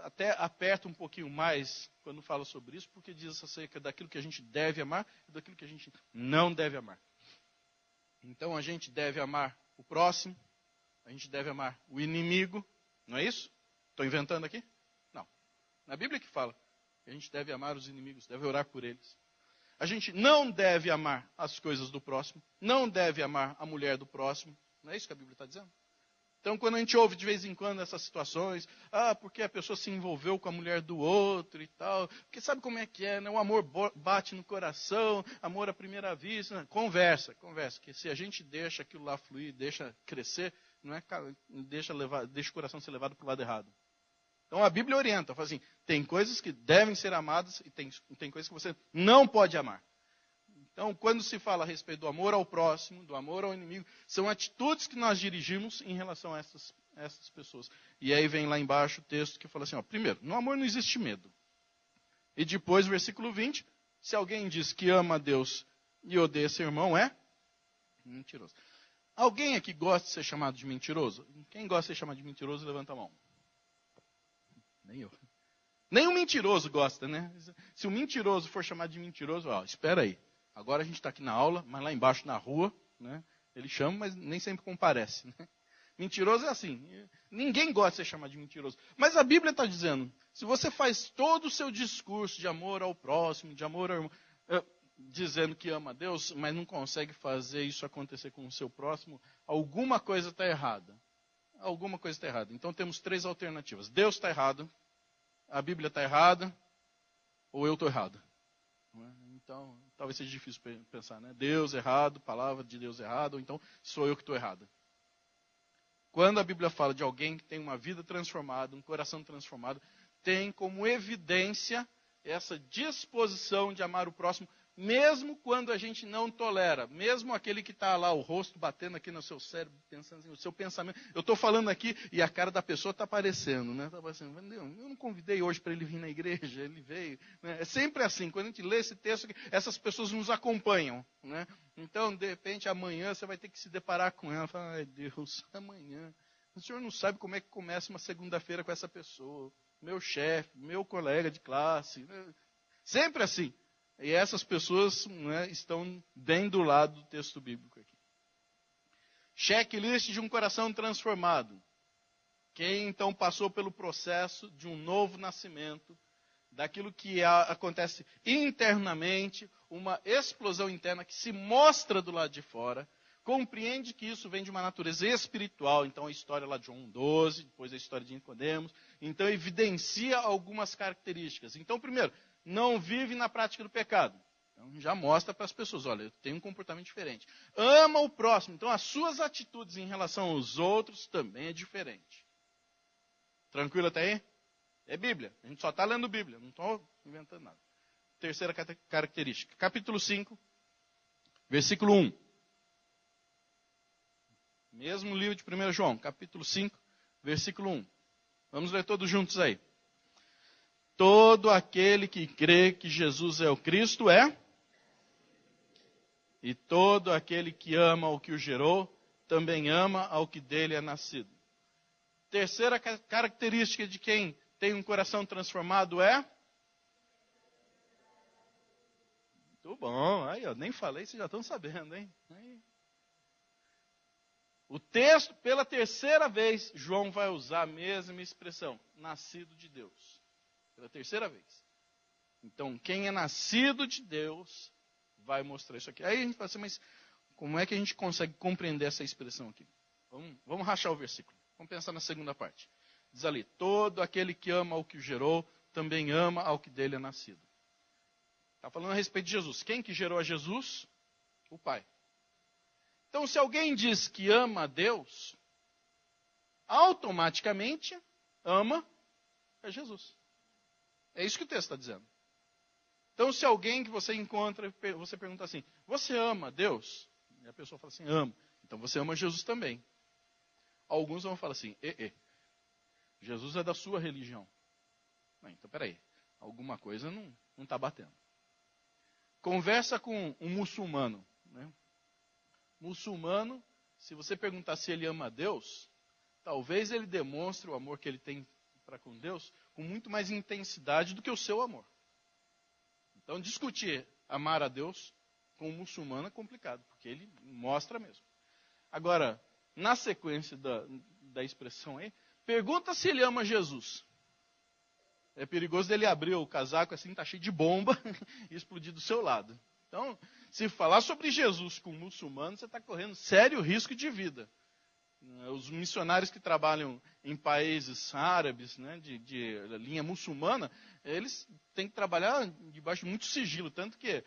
até aperta um pouquinho mais quando fala sobre isso, porque diz acerca daquilo que a gente deve amar e daquilo que a gente não deve amar. Então, a gente deve amar o próximo, a gente deve amar o inimigo, não é isso? Estou inventando aqui? Não. Na Bíblia que fala que a gente deve amar os inimigos, deve orar por eles. A gente não deve amar as coisas do próximo, não deve amar a mulher do próximo. Não é isso que a Bíblia está dizendo? Então, quando a gente ouve de vez em quando essas situações, porque a pessoa se envolveu com a mulher do outro e tal, porque sabe como é que é, né? O amor bate no coração, amor à primeira vista, né? Conversa, que se a gente deixa aquilo lá fluir, deixa crescer, não é, deixa o coração ser levado para o lado errado. Então a Bíblia orienta, fala assim, tem coisas que devem ser amadas e tem coisas que você não pode amar. Então, quando se fala a respeito do amor ao próximo, do amor ao inimigo, são atitudes que nós dirigimos em relação a essas pessoas. E aí vem lá embaixo o texto que fala assim, primeiro, no amor não existe medo. E depois, versículo 20, se alguém diz que ama a Deus e odeia seu irmão, é mentiroso. Alguém aqui gosta de ser chamado de mentiroso? Quem gosta de ser chamado de mentiroso, levanta a mão. Nem eu. Nem o mentiroso gosta, né? Se o mentiroso for chamado de mentiroso, espera aí. Agora a gente está aqui na aula, mas lá embaixo na rua, né, ele chama, mas nem sempre comparece. Né? Mentiroso é assim, ninguém gosta de ser chamado de mentiroso. Mas a Bíblia está dizendo, se você faz todo o seu discurso de amor ao próximo, de amor ao irmão, dizendo que ama a Deus, mas não consegue fazer isso acontecer com o seu próximo, alguma coisa está errada. Alguma coisa está errada. Então temos 3 alternativas. Deus está errado, a Bíblia está errada, ou eu estou errado. Então, talvez seja difícil pensar, né? Deus errado, palavra de Deus errado, ou então sou eu que estou errado. Quando a Bíblia fala de alguém que tem uma vida transformada, um coração transformado, tem como evidência essa disposição de amar o próximo, mesmo quando a gente não tolera, mesmo aquele que está lá, o rosto batendo aqui no seu cérebro, pensando assim, o seu pensamento. Eu estou falando aqui e a cara da pessoa está aparecendo, né? Está aparecendo. Eu não convidei hoje para ele vir na igreja, ele veio. Né? É sempre assim, quando a gente lê esse texto, essas pessoas nos acompanham. Né? Então, de repente, amanhã você vai ter que se deparar com ela. Fala, ai Deus, amanhã. O senhor não sabe como é que começa uma segunda-feira com essa pessoa. meu chefe, meu colega de classe. Né? Sempre assim. E essas pessoas, né, estão bem do lado do texto bíblico aqui. Checklist de um coração transformado. Quem então passou pelo processo de um novo nascimento, daquilo que acontece internamente, uma explosão interna que se mostra do lado de fora, compreende que isso vem de uma natureza espiritual, então a história lá de João 12, depois a história de Nicodemos, então evidencia algumas características. Então, primeiro, não vive na prática do pecado. Então, já mostra para as pessoas, olha, eu tenho um comportamento diferente. Ama o próximo, então as suas atitudes em relação aos outros também é diferente. Tranquilo até aí? É Bíblia, a gente só está lendo Bíblia, não estou inventando nada. Terceira característica, capítulo 5, versículo 1. Mesmo livro de 1 João, capítulo 5, versículo 1. Vamos ler todos juntos aí. Todo aquele que crê que Jesus é o Cristo é, e todo aquele que ama o que o gerou, também ama ao que dele é nascido. Terceira característica de quem tem um coração transformado é? Muito bom, aí eu nem falei, vocês já estão sabendo, hein? Aí. O texto, pela terceira vez, João vai usar a mesma expressão, nascido de Deus. Pela terceira vez. Então, quem é nascido de Deus vai mostrar isso aqui. Aí a gente fala assim, mas como é que a gente consegue compreender essa expressão aqui? Vamos rachar o versículo. Vamos pensar na segunda parte. Diz ali, todo aquele que ama ao que o gerou, também ama ao que dele é nascido. Está falando a respeito de Jesus. Quem que gerou a Jesus? O Pai. Então, se alguém diz que ama a Deus, automaticamente ama a Jesus. É isso que o texto está dizendo. Então, se alguém que você encontra, você pergunta assim, você ama a Deus? E a pessoa fala assim, amo. Então, você ama Jesus também. Alguns vão falar assim, Jesus é da sua religião. Não, então, peraí, alguma coisa não está batendo. Conversa com um muçulmano. Né? Muçulmano, se você perguntar se ele ama a Deus, talvez ele demonstre o amor que ele tem para com Deus com muito mais intensidade do que o seu amor. Então, discutir amar a Deus com um muçulmano é complicado, porque ele mostra mesmo. Agora, na sequência da expressão aí, pergunta se ele ama Jesus. É perigoso dele abrir o casaco assim, está cheio de bomba, e explodir do seu lado. Então, se falar sobre Jesus com um muçulmano, você está correndo sério risco de vida. Os missionários que trabalham em países árabes, né, de linha muçulmana, eles têm que trabalhar debaixo de muito sigilo, tanto que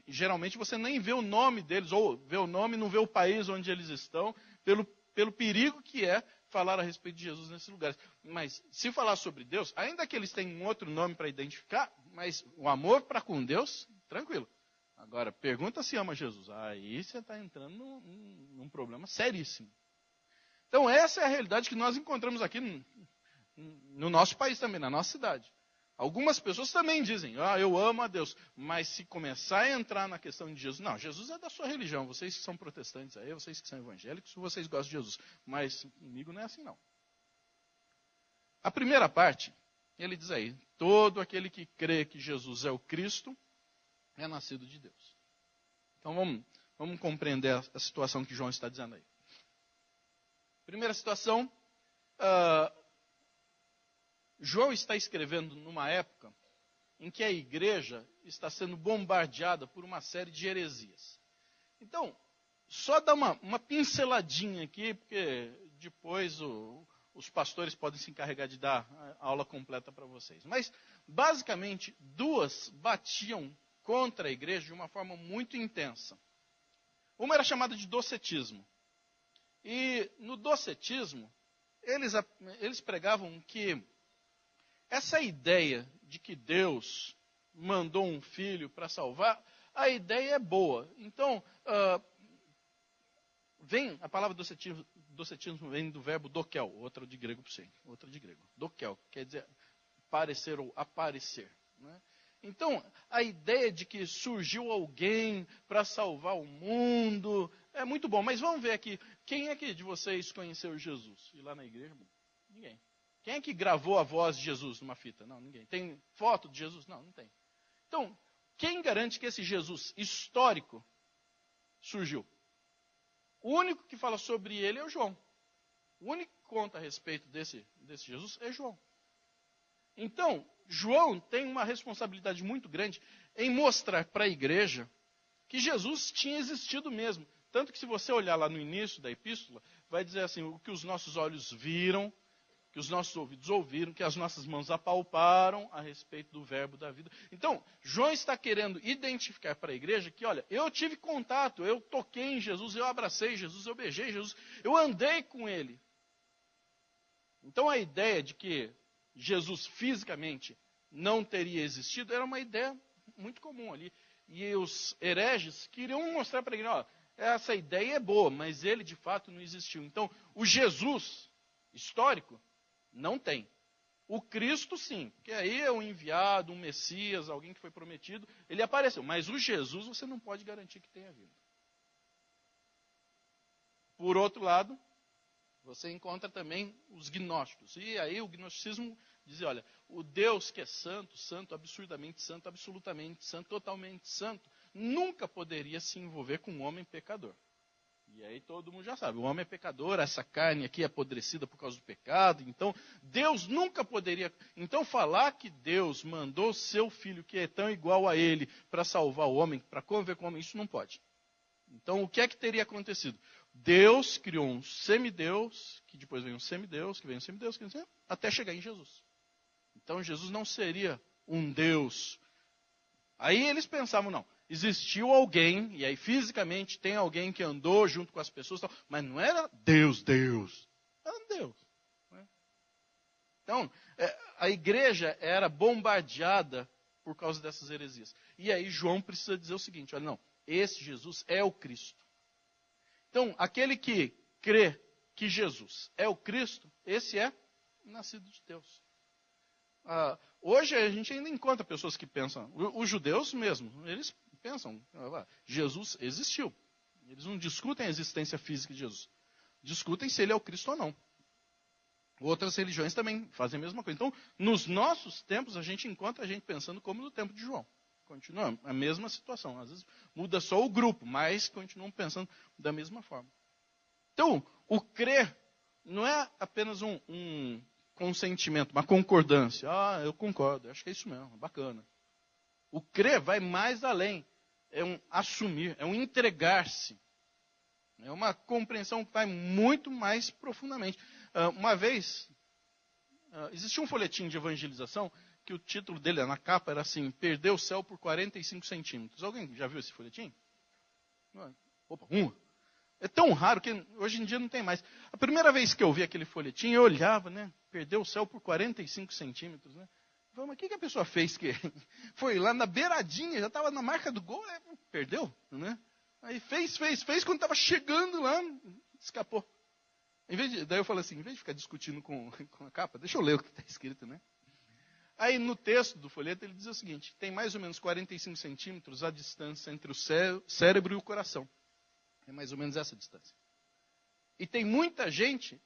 geralmente você nem vê o nome deles, ou vê o nome e não vê o país onde eles estão, pelo perigo que é falar a respeito de Jesus nesses lugares. Mas se falar sobre Deus, ainda que eles tenham um outro nome para identificar, mas o amor para com Deus, tranquilo. Agora, pergunta se ama Jesus. Aí você está entrando num problema seríssimo. Então, essa é a realidade que nós encontramos aqui no nosso país também, na nossa cidade. Algumas pessoas também dizem, eu amo a Deus. Mas se começar a entrar na questão de Jesus, não, Jesus é da sua religião. Vocês que são protestantes aí, vocês que são evangélicos, vocês gostam de Jesus. Mas comigo não é assim, não. A primeira parte, ele diz aí, todo aquele que crê que Jesus é o Cristo, é nascido de Deus. Então vamos compreender a situação que João está dizendo aí. Primeira situação, João está escrevendo numa época em que a igreja está sendo bombardeada por uma série de heresias. Então, só dar uma pinceladinha aqui, porque depois os pastores podem se encarregar de dar a aula completa para vocês. Mas, basicamente, duas batiam contra a igreja de uma forma muito intensa. Uma era chamada de docetismo. E no docetismo, eles pregavam que essa ideia de que Deus mandou um filho para salvar, a ideia é boa. Então, a palavra docetismo vem do verbo dokel, outra de grego para você, outra de grego. Dokel, quer dizer parecer ou aparecer, né? Então, a ideia de que surgiu alguém para salvar o mundo é muito bom. Mas vamos ver aqui, quem é que de vocês conheceu Jesus? E lá na igreja? Ninguém. Quem é que gravou a voz de Jesus numa fita? Não, ninguém. Tem foto de Jesus? Não, não tem. Então, quem garante que esse Jesus histórico surgiu? O único que fala sobre ele é o João. O único que conta a respeito desse Jesus é João. Então, João tem uma responsabilidade muito grande em mostrar para a igreja que Jesus tinha existido mesmo. Tanto que se você olhar lá no início da epístola, vai dizer assim, o que os nossos olhos viram, que os nossos ouvidos ouviram, que as nossas mãos apalparam a respeito do verbo da vida. Então, João está querendo identificar para a igreja que, olha, eu tive contato, eu toquei em Jesus, eu abracei Jesus, eu beijei Jesus, eu andei com ele. Então, a ideia de que Jesus fisicamente não teria existido era uma ideia muito comum ali. E os hereges queriam mostrar para a igreja, ó, essa ideia é boa, mas ele de fato não existiu. Então, o Jesus histórico não tem. O Cristo sim, porque aí é um enviado, um Messias, alguém que foi prometido, ele apareceu. Mas o Jesus você não pode garantir que tenha vindo. Por outro lado, você encontra também os gnósticos. E aí o gnosticismo dizia, olha, o Deus que é santo, santo, absurdamente santo, absolutamente santo, totalmente santo, nunca poderia se envolver com um homem pecador. E aí todo mundo já sabe, o homem é pecador, essa carne aqui é apodrecida por causa do pecado, então Deus nunca poderia... Então falar que Deus mandou seu filho, que é tão igual a ele, para salvar o homem, para conviver com o homem, isso não pode. Então o que é que teria acontecido? Deus criou um semideus, que depois vem um semideus, que vem um semideus, que vem um semideus, até chegar em Jesus. Então Jesus não seria um Deus. Aí eles pensavam, não, existiu alguém, e aí fisicamente tem alguém que andou junto com as pessoas, mas não era Deus, era um Deus. Né? Então, a igreja era bombardeada por causa dessas heresias. E aí João precisa dizer o seguinte, olha, não, esse Jesus é o Cristo. Então, aquele que crê que Jesus é o Cristo, esse é nascido de Deus. Hoje a gente ainda encontra pessoas que pensam, os judeus mesmo, eles pensam, Jesus existiu. Eles não discutem a existência física de Jesus. Discutem se ele é o Cristo ou não. Outras religiões também fazem a mesma coisa. Então, nos nossos tempos, a gente encontra a gente pensando como no tempo de João. Continua a mesma situação. Às vezes muda só o grupo, mas continuam pensando da mesma forma. Então, o crer não é apenas um consentimento, uma concordância. Eu concordo, acho que é isso mesmo, bacana. O crer vai mais além. É um assumir, é um entregar-se. É uma compreensão que vai muito mais profundamente. Uma vez, existia um folhetim de evangelização que o título dele na capa era assim, Perdeu o céu por 45 centímetros. Alguém já viu esse folhetim? Opa, É tão raro que hoje em dia não tem mais. A primeira vez que eu vi aquele folhetim, eu olhava, né? Perdeu o céu por 45 centímetros, né? Eu falei, mas o que a pessoa fez que foi lá na beiradinha, já estava na marca do gol, perdeu, né? Aí fez, quando estava chegando lá, escapou. Daí eu falei assim, em vez de ficar discutindo com a capa, deixa eu ler o que está escrito, né? Aí no texto do folheto ele diz o seguinte, tem mais ou menos 45 centímetros a distância entre o cérebro e o coração. É mais ou menos essa distância. E tem muita gente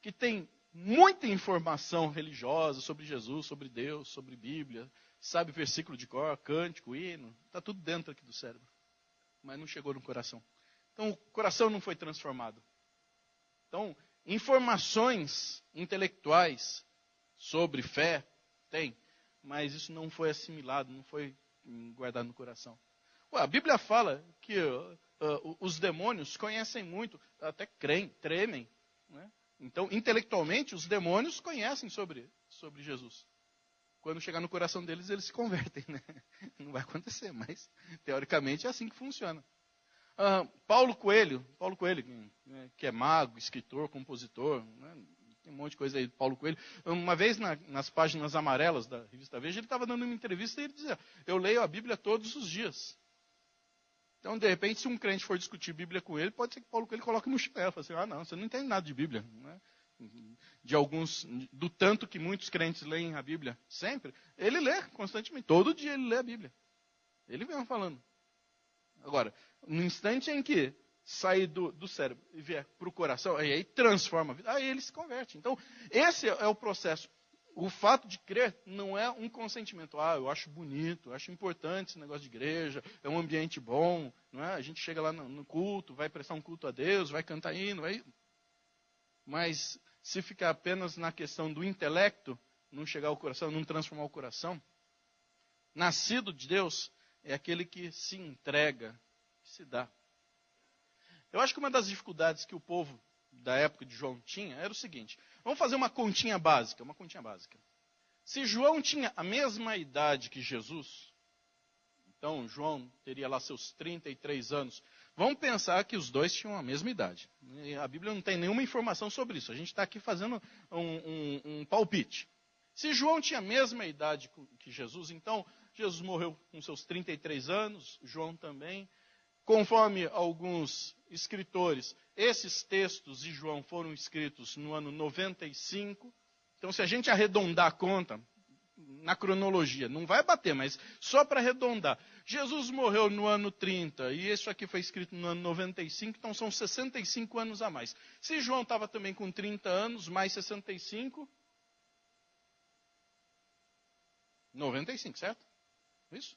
que tem muita informação religiosa sobre Jesus, sobre Deus, sobre Bíblia, sabe versículo de cor, cântico, hino, está tudo dentro aqui do cérebro. Mas não chegou no coração. Então o coração não foi transformado. Então, informações intelectuais sobre fé, tem, mas isso não foi assimilado, não foi guardado no coração. A Bíblia fala que os demônios conhecem muito, até tremem. Né? Então, intelectualmente, os demônios conhecem sobre Jesus. Quando chegar no coração deles, eles se convertem. Né? Não vai acontecer, mas teoricamente é assim que funciona. Paulo Coelho, que é mago, escritor, compositor, né? Tem um monte de coisa aí, Paulo Coelho. Uma vez nas páginas amarelas da revista Veja, ele estava dando uma entrevista e ele dizia, eu leio a Bíblia todos os dias. Então, de repente, se um crente for discutir Bíblia com ele, pode ser que Paulo Coelho coloque no chinelo. Fala assim, não, você não entende nada de Bíblia. Né? Do tanto que muitos crentes leem a Bíblia sempre, ele lê constantemente, todo dia ele lê a Bíblia. Ele mesmo falando. Agora, no instante em que sair do cérebro e vier para o coração, aí transforma a vida, aí ele se converte. Então, esse é o processo. O fato de crer não é um consentimento. Eu acho bonito, eu acho importante esse negócio de igreja, é um ambiente bom, não é? A gente chega lá no culto, vai prestar um culto a Deus, vai cantar hino, mas se ficar apenas na questão do intelecto, não chegar ao coração, não transformar o coração, nascido de Deus é aquele que se entrega, que se dá. Eu acho que uma das dificuldades que o povo da época de João tinha era o seguinte: vamos fazer uma continha básica. Se João tinha a mesma idade que Jesus, então João teria lá seus 33 anos, vamos pensar que os dois tinham a mesma idade. A Bíblia não tem nenhuma informação sobre isso, a gente está aqui fazendo um palpite. Se João tinha a mesma idade que Jesus, então Jesus morreu com seus 33 anos, João também. Conforme alguns escritores, esses textos de João foram escritos no ano 95. Então, se a gente arredondar a conta, na cronologia, não vai bater, mas só para arredondar. Jesus morreu no ano 30 e isso aqui foi escrito no ano 95, então são 65 anos a mais. Se João estava também com 30 anos, mais 65, 95, certo? Isso?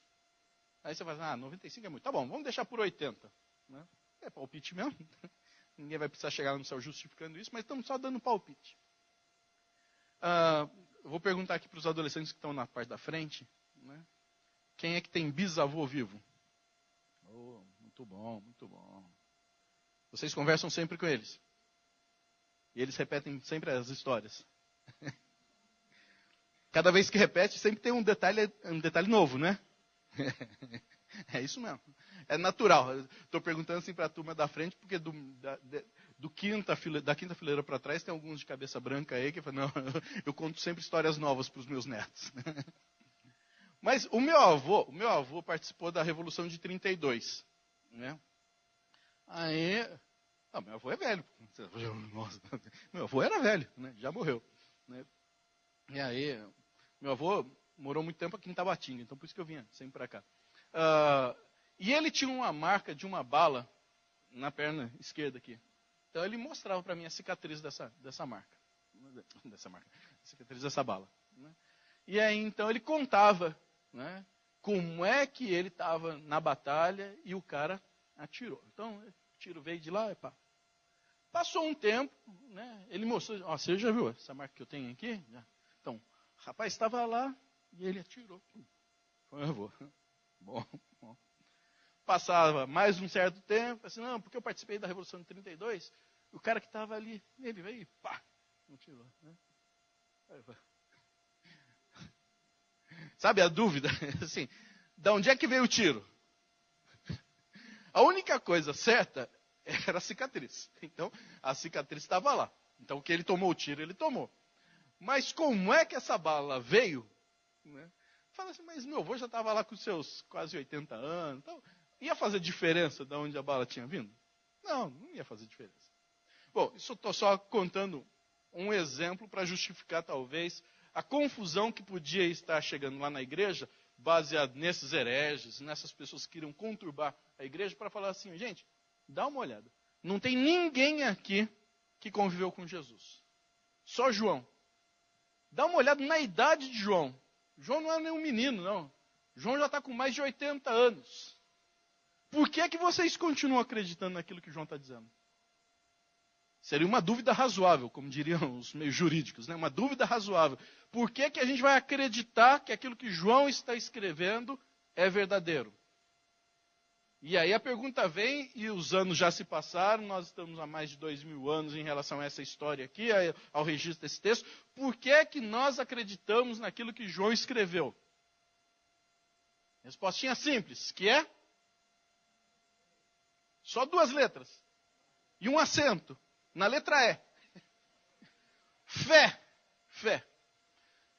Aí você vai dizer, 95 é muito. Tá bom, vamos deixar por 80. Né? É palpite mesmo. Ninguém vai precisar chegar no céu justificando isso, mas estamos só dando palpite. Eu vou perguntar aqui para os adolescentes que estão na parte da frente. Né? Quem é que tem bisavô vivo? Muito bom, muito bom. Vocês conversam sempre com eles. E eles repetem sempre as histórias. Cada vez que repete, sempre tem um detalhe novo, né? É isso mesmo. É natural. Estou perguntando assim para a turma da frente, porque da quinta fileira para trás tem alguns de cabeça branca aí que falam, não, eu conto sempre histórias novas para os meus netos. Mas o meu avô participou da Revolução de 32. Né? Aí, meu avô é velho. Nossa, meu avô era velho, né? Já morreu. Né? E aí, meu avô morou muito tempo aqui em Tabatinga, então por isso que eu vinha sempre para cá. E ele tinha uma marca de uma bala na perna esquerda aqui. Então ele mostrava para mim a cicatriz dessa marca. A cicatriz dessa bala. Né? E aí então ele contava, né, como é que ele estava na batalha e o cara atirou. Então o tiro veio de lá e pá. Passou um tempo, né, ele mostrou, você já viu essa marca que eu tenho aqui? Já. Então, o rapaz estava lá e ele atirou. Foi meu avô. Bom. Passava mais um certo tempo, assim, não, porque eu participei da Revolução de 32, o cara que estava ali, ele veio e pá, não tirou. Né? Sabe a dúvida? Assim, de onde é que veio o tiro? A única coisa certa era a cicatriz. Então, a cicatriz estava lá. Então, que ele tomou o tiro, ele tomou. Mas como é que essa bala veio? Né? Fala assim, mas meu avô já estava lá com seus quase 80 anos. Então, ia fazer diferença de onde a bala tinha vindo? Não ia fazer diferença. Bom, isso eu estou só contando um exemplo para justificar, talvez, a confusão que podia estar chegando lá na igreja, baseado nesses hereges, nessas pessoas que queriam conturbar a igreja, para falar assim, gente, dá uma olhada. Não tem ninguém aqui que conviveu com Jesus. Só João. Dá uma olhada na idade de João. João não é nenhum menino, não. João já está com mais de 80 anos. Por que vocês continuam acreditando naquilo que João está dizendo? Seria uma dúvida razoável, como diriam os meios jurídicos, né? Uma dúvida razoável. Por que a gente vai acreditar que aquilo que João está escrevendo é verdadeiro? E aí a pergunta vem, e os anos já se passaram, nós estamos há mais de 2000 anos em relação a essa história aqui, ao registro desse texto. Por que nós acreditamos naquilo que João escreveu? Respostinha simples, que é? Só 2 letras. E um acento. Na letra E. Fé. Fé.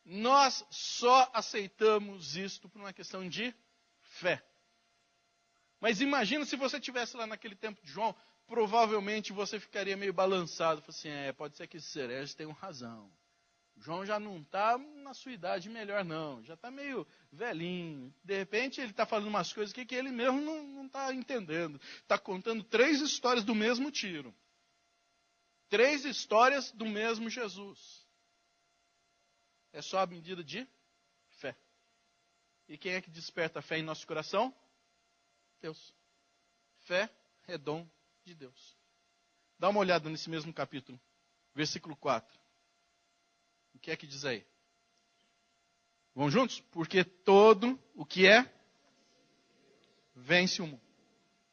Nós só aceitamos isto por uma questão de fé. Mas imagina se você estivesse lá naquele tempo de João, provavelmente você ficaria meio balançado. Assim, pode ser que esses hereges tenham razão. João já não está na sua idade melhor, não. Já está meio velhinho. De repente, ele está falando umas coisas que ele mesmo não está entendendo. Está contando 3 histórias do mesmo tiro. 3 histórias do mesmo Jesus. É só a medida de fé. E quem é que desperta a fé em nosso coração? Deus. Fé é dom de Deus. Dá uma olhada nesse mesmo capítulo. Versículo 4. O que é que diz aí? Vamos juntos? Porque todo o que é, vence o mundo.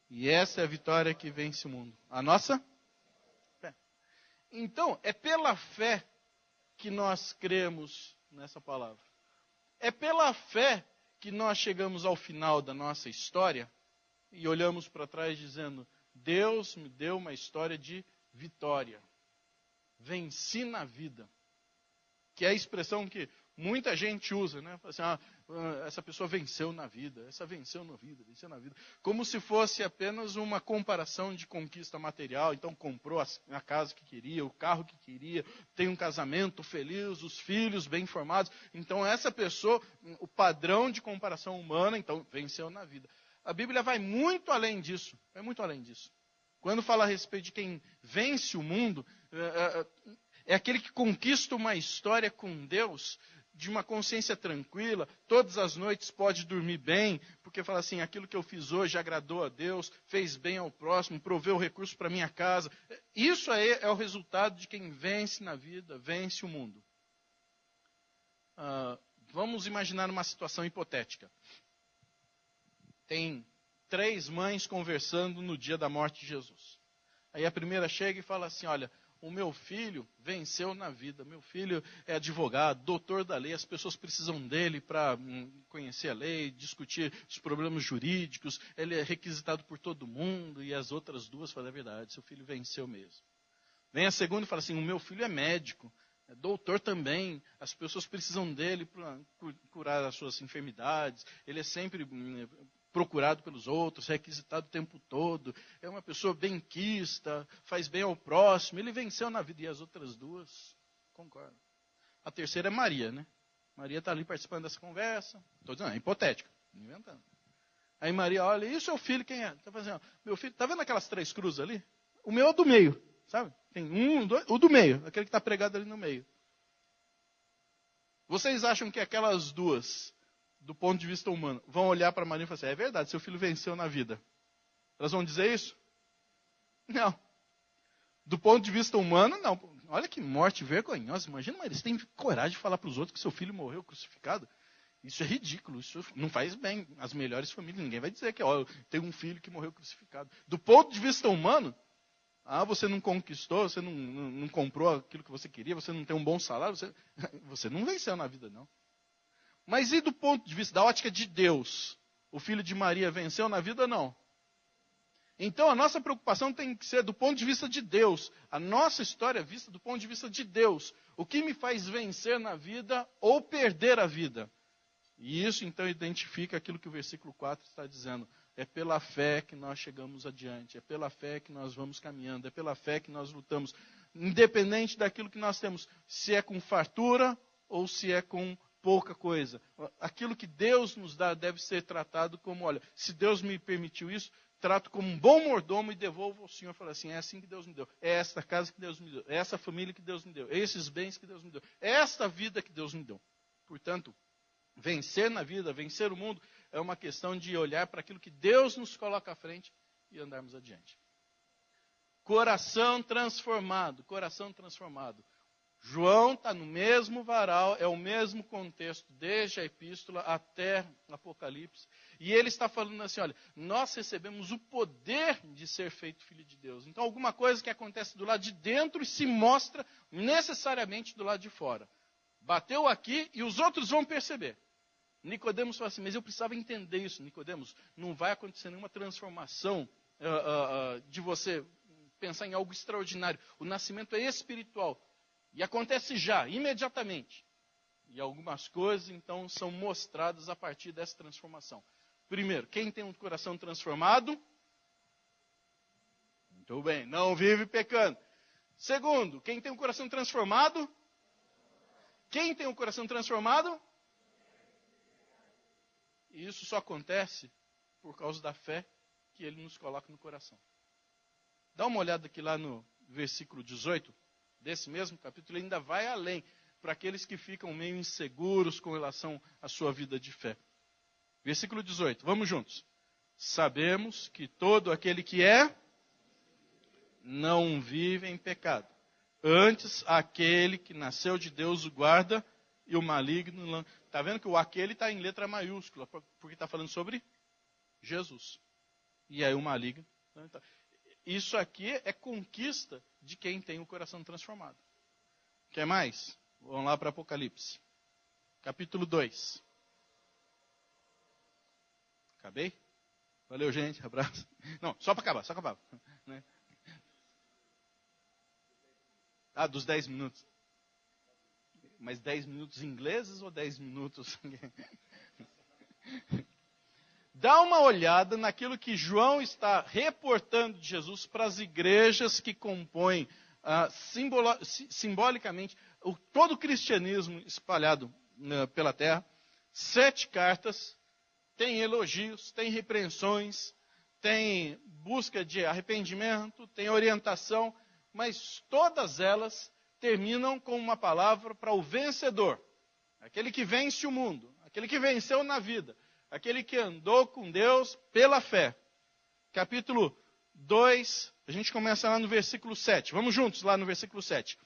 E essa é a vitória que vence o mundo. A nossa fé. Então, é pela fé que nós cremos nessa palavra. É pela fé que nós chegamos ao final da nossa história e olhamos para trás dizendo, Deus me deu uma história de vitória. Venci na vida. Que é a expressão que muita gente usa, né? Assim, essa pessoa venceu na vida, essa venceu na vida, venceu na vida. Como se fosse apenas uma comparação de conquista material. Então comprou a casa que queria, o carro que queria, tem um casamento feliz, os filhos bem formados. Então essa pessoa, o padrão de comparação humana, então venceu na vida. A Bíblia vai muito além disso, vai muito além disso. Quando fala a respeito de quem vence o mundo, é aquele que conquista uma história com Deus de uma consciência tranquila, todas as noites pode dormir bem, porque fala assim, aquilo que eu fiz hoje agradou a Deus, fez bem ao próximo, proveu recurso para minha casa. Isso aí é o resultado de quem vence na vida, vence o mundo. Vamos imaginar uma situação hipotética. Tem 3 mães conversando no dia da morte de Jesus. Aí a primeira chega e fala assim, olha, o meu filho venceu na vida, meu filho é advogado, doutor da lei, as pessoas precisam dele para conhecer a lei, discutir os problemas jurídicos, ele é requisitado por todo mundo, e as outras 2 falam a verdade, seu filho venceu mesmo. Vem a segunda e fala assim, o meu filho é médico, é doutor também, as pessoas precisam dele para curar as suas enfermidades, ele é sempre procurado pelos outros, requisitado o tempo todo, é uma pessoa benquista, faz bem ao próximo, ele venceu na vida. E as outras 2 concordam. A terceira é Maria, né? Maria está ali participando dessa conversa, estou dizendo, é hipotética, inventando. Aí Maria olha, e o seu filho quem é? Está fazendo, meu filho, está vendo aquelas 3 cruzes ali? O meu é o do meio, sabe? Tem 1, 2, o do meio, aquele que está pregado ali no meio. Vocês acham que aquelas 2, do ponto de vista humano, vão olhar para Maria e falar assim, é verdade, seu filho venceu na vida. Elas vão dizer isso? Não. Do ponto de vista humano, não. Olha que morte vergonhosa. Imagina, Maria, você tem coragem de falar para os outros que seu filho morreu crucificado? Isso é ridículo, isso não faz bem. As melhores famílias, ninguém vai dizer que tem um filho que morreu crucificado. Do ponto de vista humano, você não conquistou, você não comprou aquilo que você queria, você não tem um bom salário, você não venceu na vida, não. Mas e do ponto de vista da ótica de Deus? O filho de Maria venceu na vida ou não? Então a nossa preocupação tem que ser do ponto de vista de Deus. A nossa história é vista do ponto de vista de Deus. O que me faz vencer na vida ou perder a vida? E isso então identifica aquilo que o versículo 4 está dizendo. É pela fé que nós chegamos adiante. É pela fé que nós vamos caminhando. É pela fé que nós lutamos. Independente daquilo que nós temos. Se é com fartura ou se é com pouca coisa. Aquilo que Deus nos dá deve ser tratado como, olha, se Deus me permitiu isso, trato como um bom mordomo e devolvo ao Senhor. Falo assim, é assim que Deus me deu. É esta casa que Deus me deu. É essa família que Deus me deu. É esses bens que Deus me deu. É esta vida que Deus me deu. Portanto, vencer na vida, vencer o mundo, é uma questão de olhar para aquilo que Deus nos coloca à frente e andarmos adiante. Coração transformado, coração transformado. João está no mesmo varal, é o mesmo contexto, desde a epístola até Apocalipse. E ele está falando assim, olha, nós recebemos o poder de ser feito filho de Deus. Então alguma coisa que acontece do lado de dentro se mostra necessariamente do lado de fora. Bateu aqui e os outros vão perceber. Nicodemos fala assim, mas eu precisava entender isso. Nicodemos, não vai acontecer nenhuma transformação de você pensar em algo extraordinário. O nascimento é espiritual. E acontece já, imediatamente. E algumas coisas, então, são mostradas a partir dessa transformação. Primeiro, quem tem um coração transformado? Muito bem, não vive pecando. Segundo, quem tem um coração transformado? Quem tem o coração transformado? E isso só acontece por causa da fé que ele nos coloca no coração. Dá uma olhada aqui lá no versículo 18, desse mesmo capítulo, ele ainda vai além, para aqueles que ficam meio inseguros com relação à sua vida de fé. Versículo 18, vamos juntos. Sabemos que todo aquele que é, não vive em pecado. Antes, aquele que nasceu de Deus o guarda e o maligno... Está vendo que o aquele está em letra maiúscula, porque está falando sobre Jesus. E aí o maligno... Isso aqui é conquista de quem tem o coração transformado. Quer mais? Vamos lá para Apocalipse. Capítulo 2. Acabei? Valeu, gente. Abraço. Não, só para acabar. Né? Dos 10 minutos. Mas 10 minutos ingleses ou 10 minutos... Dá uma olhada naquilo que João está reportando de Jesus para as igrejas que compõem simbolicamente todo o cristianismo espalhado pela terra. 7 cartas, tem elogios, tem repreensões, tem busca de arrependimento, tem orientação, mas todas elas terminam com uma palavra para o vencedor. Aquele que vence o mundo, aquele que venceu na vida. Aquele que andou com Deus pela fé. Capítulo 2, a gente começa lá no versículo 7. Vamos juntos lá no versículo 7.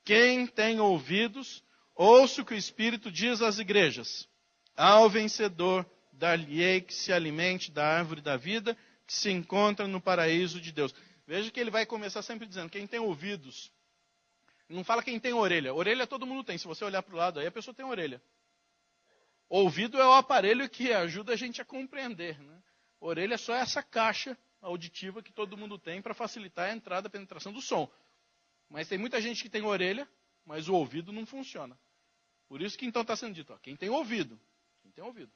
Quem tem ouvidos, ouça o que o Espírito diz às igrejas. Ao vencedor, dar-lhe-ei que se alimente da árvore da vida, que se encontra no paraíso de Deus. Veja que ele vai começar sempre dizendo, quem tem ouvidos. Não fala quem tem orelha. Orelha todo mundo tem. Se você olhar para o lado aí, a pessoa tem orelha. Ouvido é o aparelho que ajuda a gente a compreender. Né? Orelha é só essa caixa auditiva que todo mundo tem para facilitar a entrada, a penetração do som. Mas tem muita gente que tem orelha, mas o ouvido não funciona. Por isso que então está sendo dito, quem tem ouvido. Quem tem ouvido.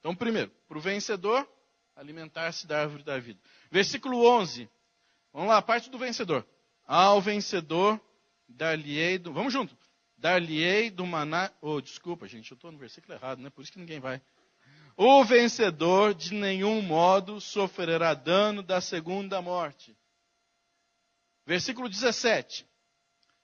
Então, primeiro, para o vencedor, alimentar-se da árvore da vida. Versículo 11. Vamos lá, a parte do vencedor. Ao vencedor, dar-lhe-ei... Vamos junto. Dar-lhe-ei do maná... desculpa, gente, eu estou no versículo errado, né? Por isso que ninguém vai. O vencedor de nenhum modo sofrerá dano da segunda morte. Versículo 17.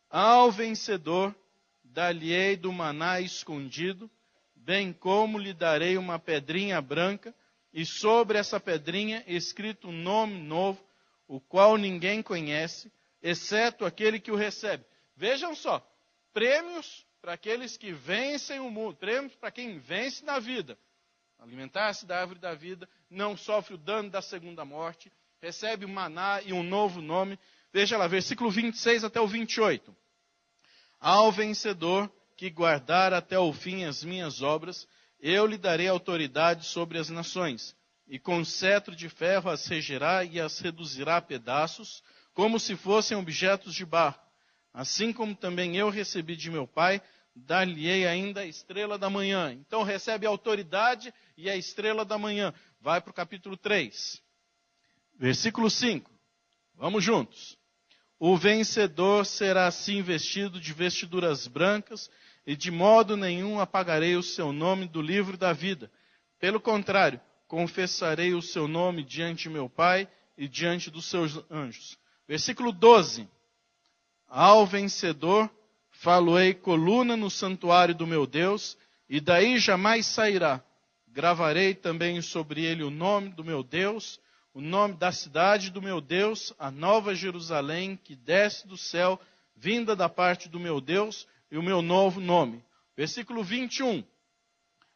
Ao vencedor, dar-lhe-ei do maná escondido, bem como lhe darei uma pedrinha branca, e sobre essa pedrinha escrito um nome novo, o qual ninguém conhece, exceto aquele que o recebe. Vejam só. Prêmios para aqueles que vencem o mundo. Prêmios para quem vence na vida. Alimentar-se da árvore da vida. Não sofre o dano da segunda morte. Recebe o maná e um novo nome. Veja lá, versículo 26 até o 28. Ao vencedor que guardar até o fim as minhas obras, eu lhe darei autoridade sobre as nações. E com cetro de ferro as regerá e as reduzirá a pedaços, como se fossem objetos de barro. Assim como também eu recebi de meu Pai, dar-lhe-ei ainda a estrela da manhã. Então recebe a autoridade e a estrela da manhã. Vai para o capítulo 3. Versículo 5. Vamos juntos. O vencedor será assim vestido de vestiduras brancas, e de modo nenhum apagarei o seu nome do livro da vida. Pelo contrário, confessarei o seu nome diante de meu Pai e diante dos seus anjos. Versículo 12. Ao vencedor, falo-ei coluna no santuário do meu Deus, e daí jamais sairá. Gravarei também sobre ele o nome do meu Deus, o nome da cidade do meu Deus, a nova Jerusalém, que desce do céu, vinda da parte do meu Deus, e o meu novo nome. Versículo 21.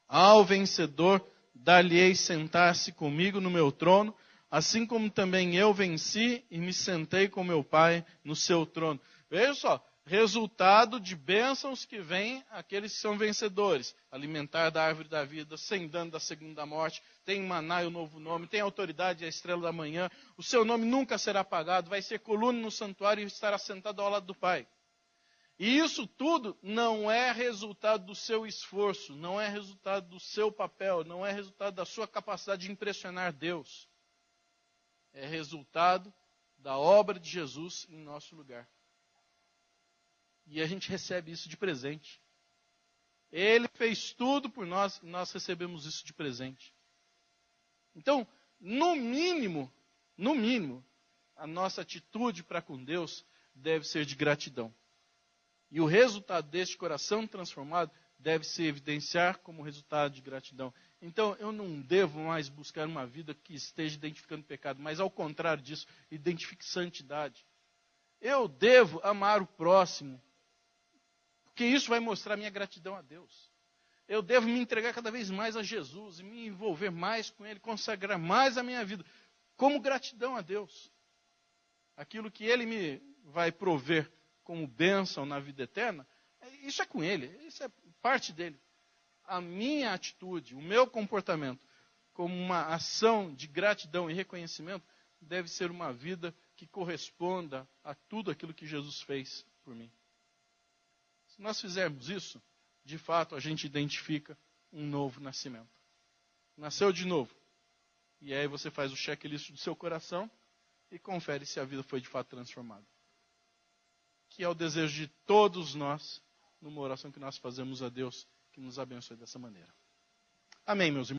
Ao vencedor, dar-lhe-ei sentar-se comigo no meu trono, assim como também eu venci e me sentei com meu Pai no seu trono. Veja só, resultado de bênçãos que vêm aqueles que são vencedores. Alimentar da árvore da vida, sem dano da segunda morte, tem maná e o novo nome, tem autoridade e a estrela da manhã. O seu nome nunca será apagado, vai ser coluna no santuário e estará sentado ao lado do Pai. E isso tudo não é resultado do seu esforço, não é resultado do seu papel, não é resultado da sua capacidade de impressionar Deus. É resultado da obra de Jesus em nosso lugar. E a gente recebe isso de presente. Ele fez tudo por nós e nós recebemos isso de presente. Então, no mínimo, a nossa atitude para com Deus deve ser de gratidão. E o resultado deste coração transformado deve se evidenciar como resultado de gratidão. Então, eu não devo mais buscar uma vida que esteja identificando pecado, mas ao contrário disso, identifique santidade. Eu devo amar o próximo, porque isso vai mostrar minha gratidão a Deus. Eu devo me entregar cada vez mais a Jesus, e me envolver mais com Ele, consagrar mais a minha vida, como gratidão a Deus. Aquilo que Ele me vai prover como bênção na vida eterna, isso é com Ele, isso é parte dele. A minha atitude, o meu comportamento, como uma ação de gratidão e reconhecimento, deve ser uma vida que corresponda a tudo aquilo que Jesus fez por mim. Se nós fizermos isso, de fato a gente identifica um novo nascimento. Nasceu de novo. E aí você faz o checklist do seu coração e confere se a vida foi de fato transformada. Que é o desejo de todos nós, numa oração que nós fazemos a Deus, que nos abençoe dessa maneira. Amém, meus irmãos.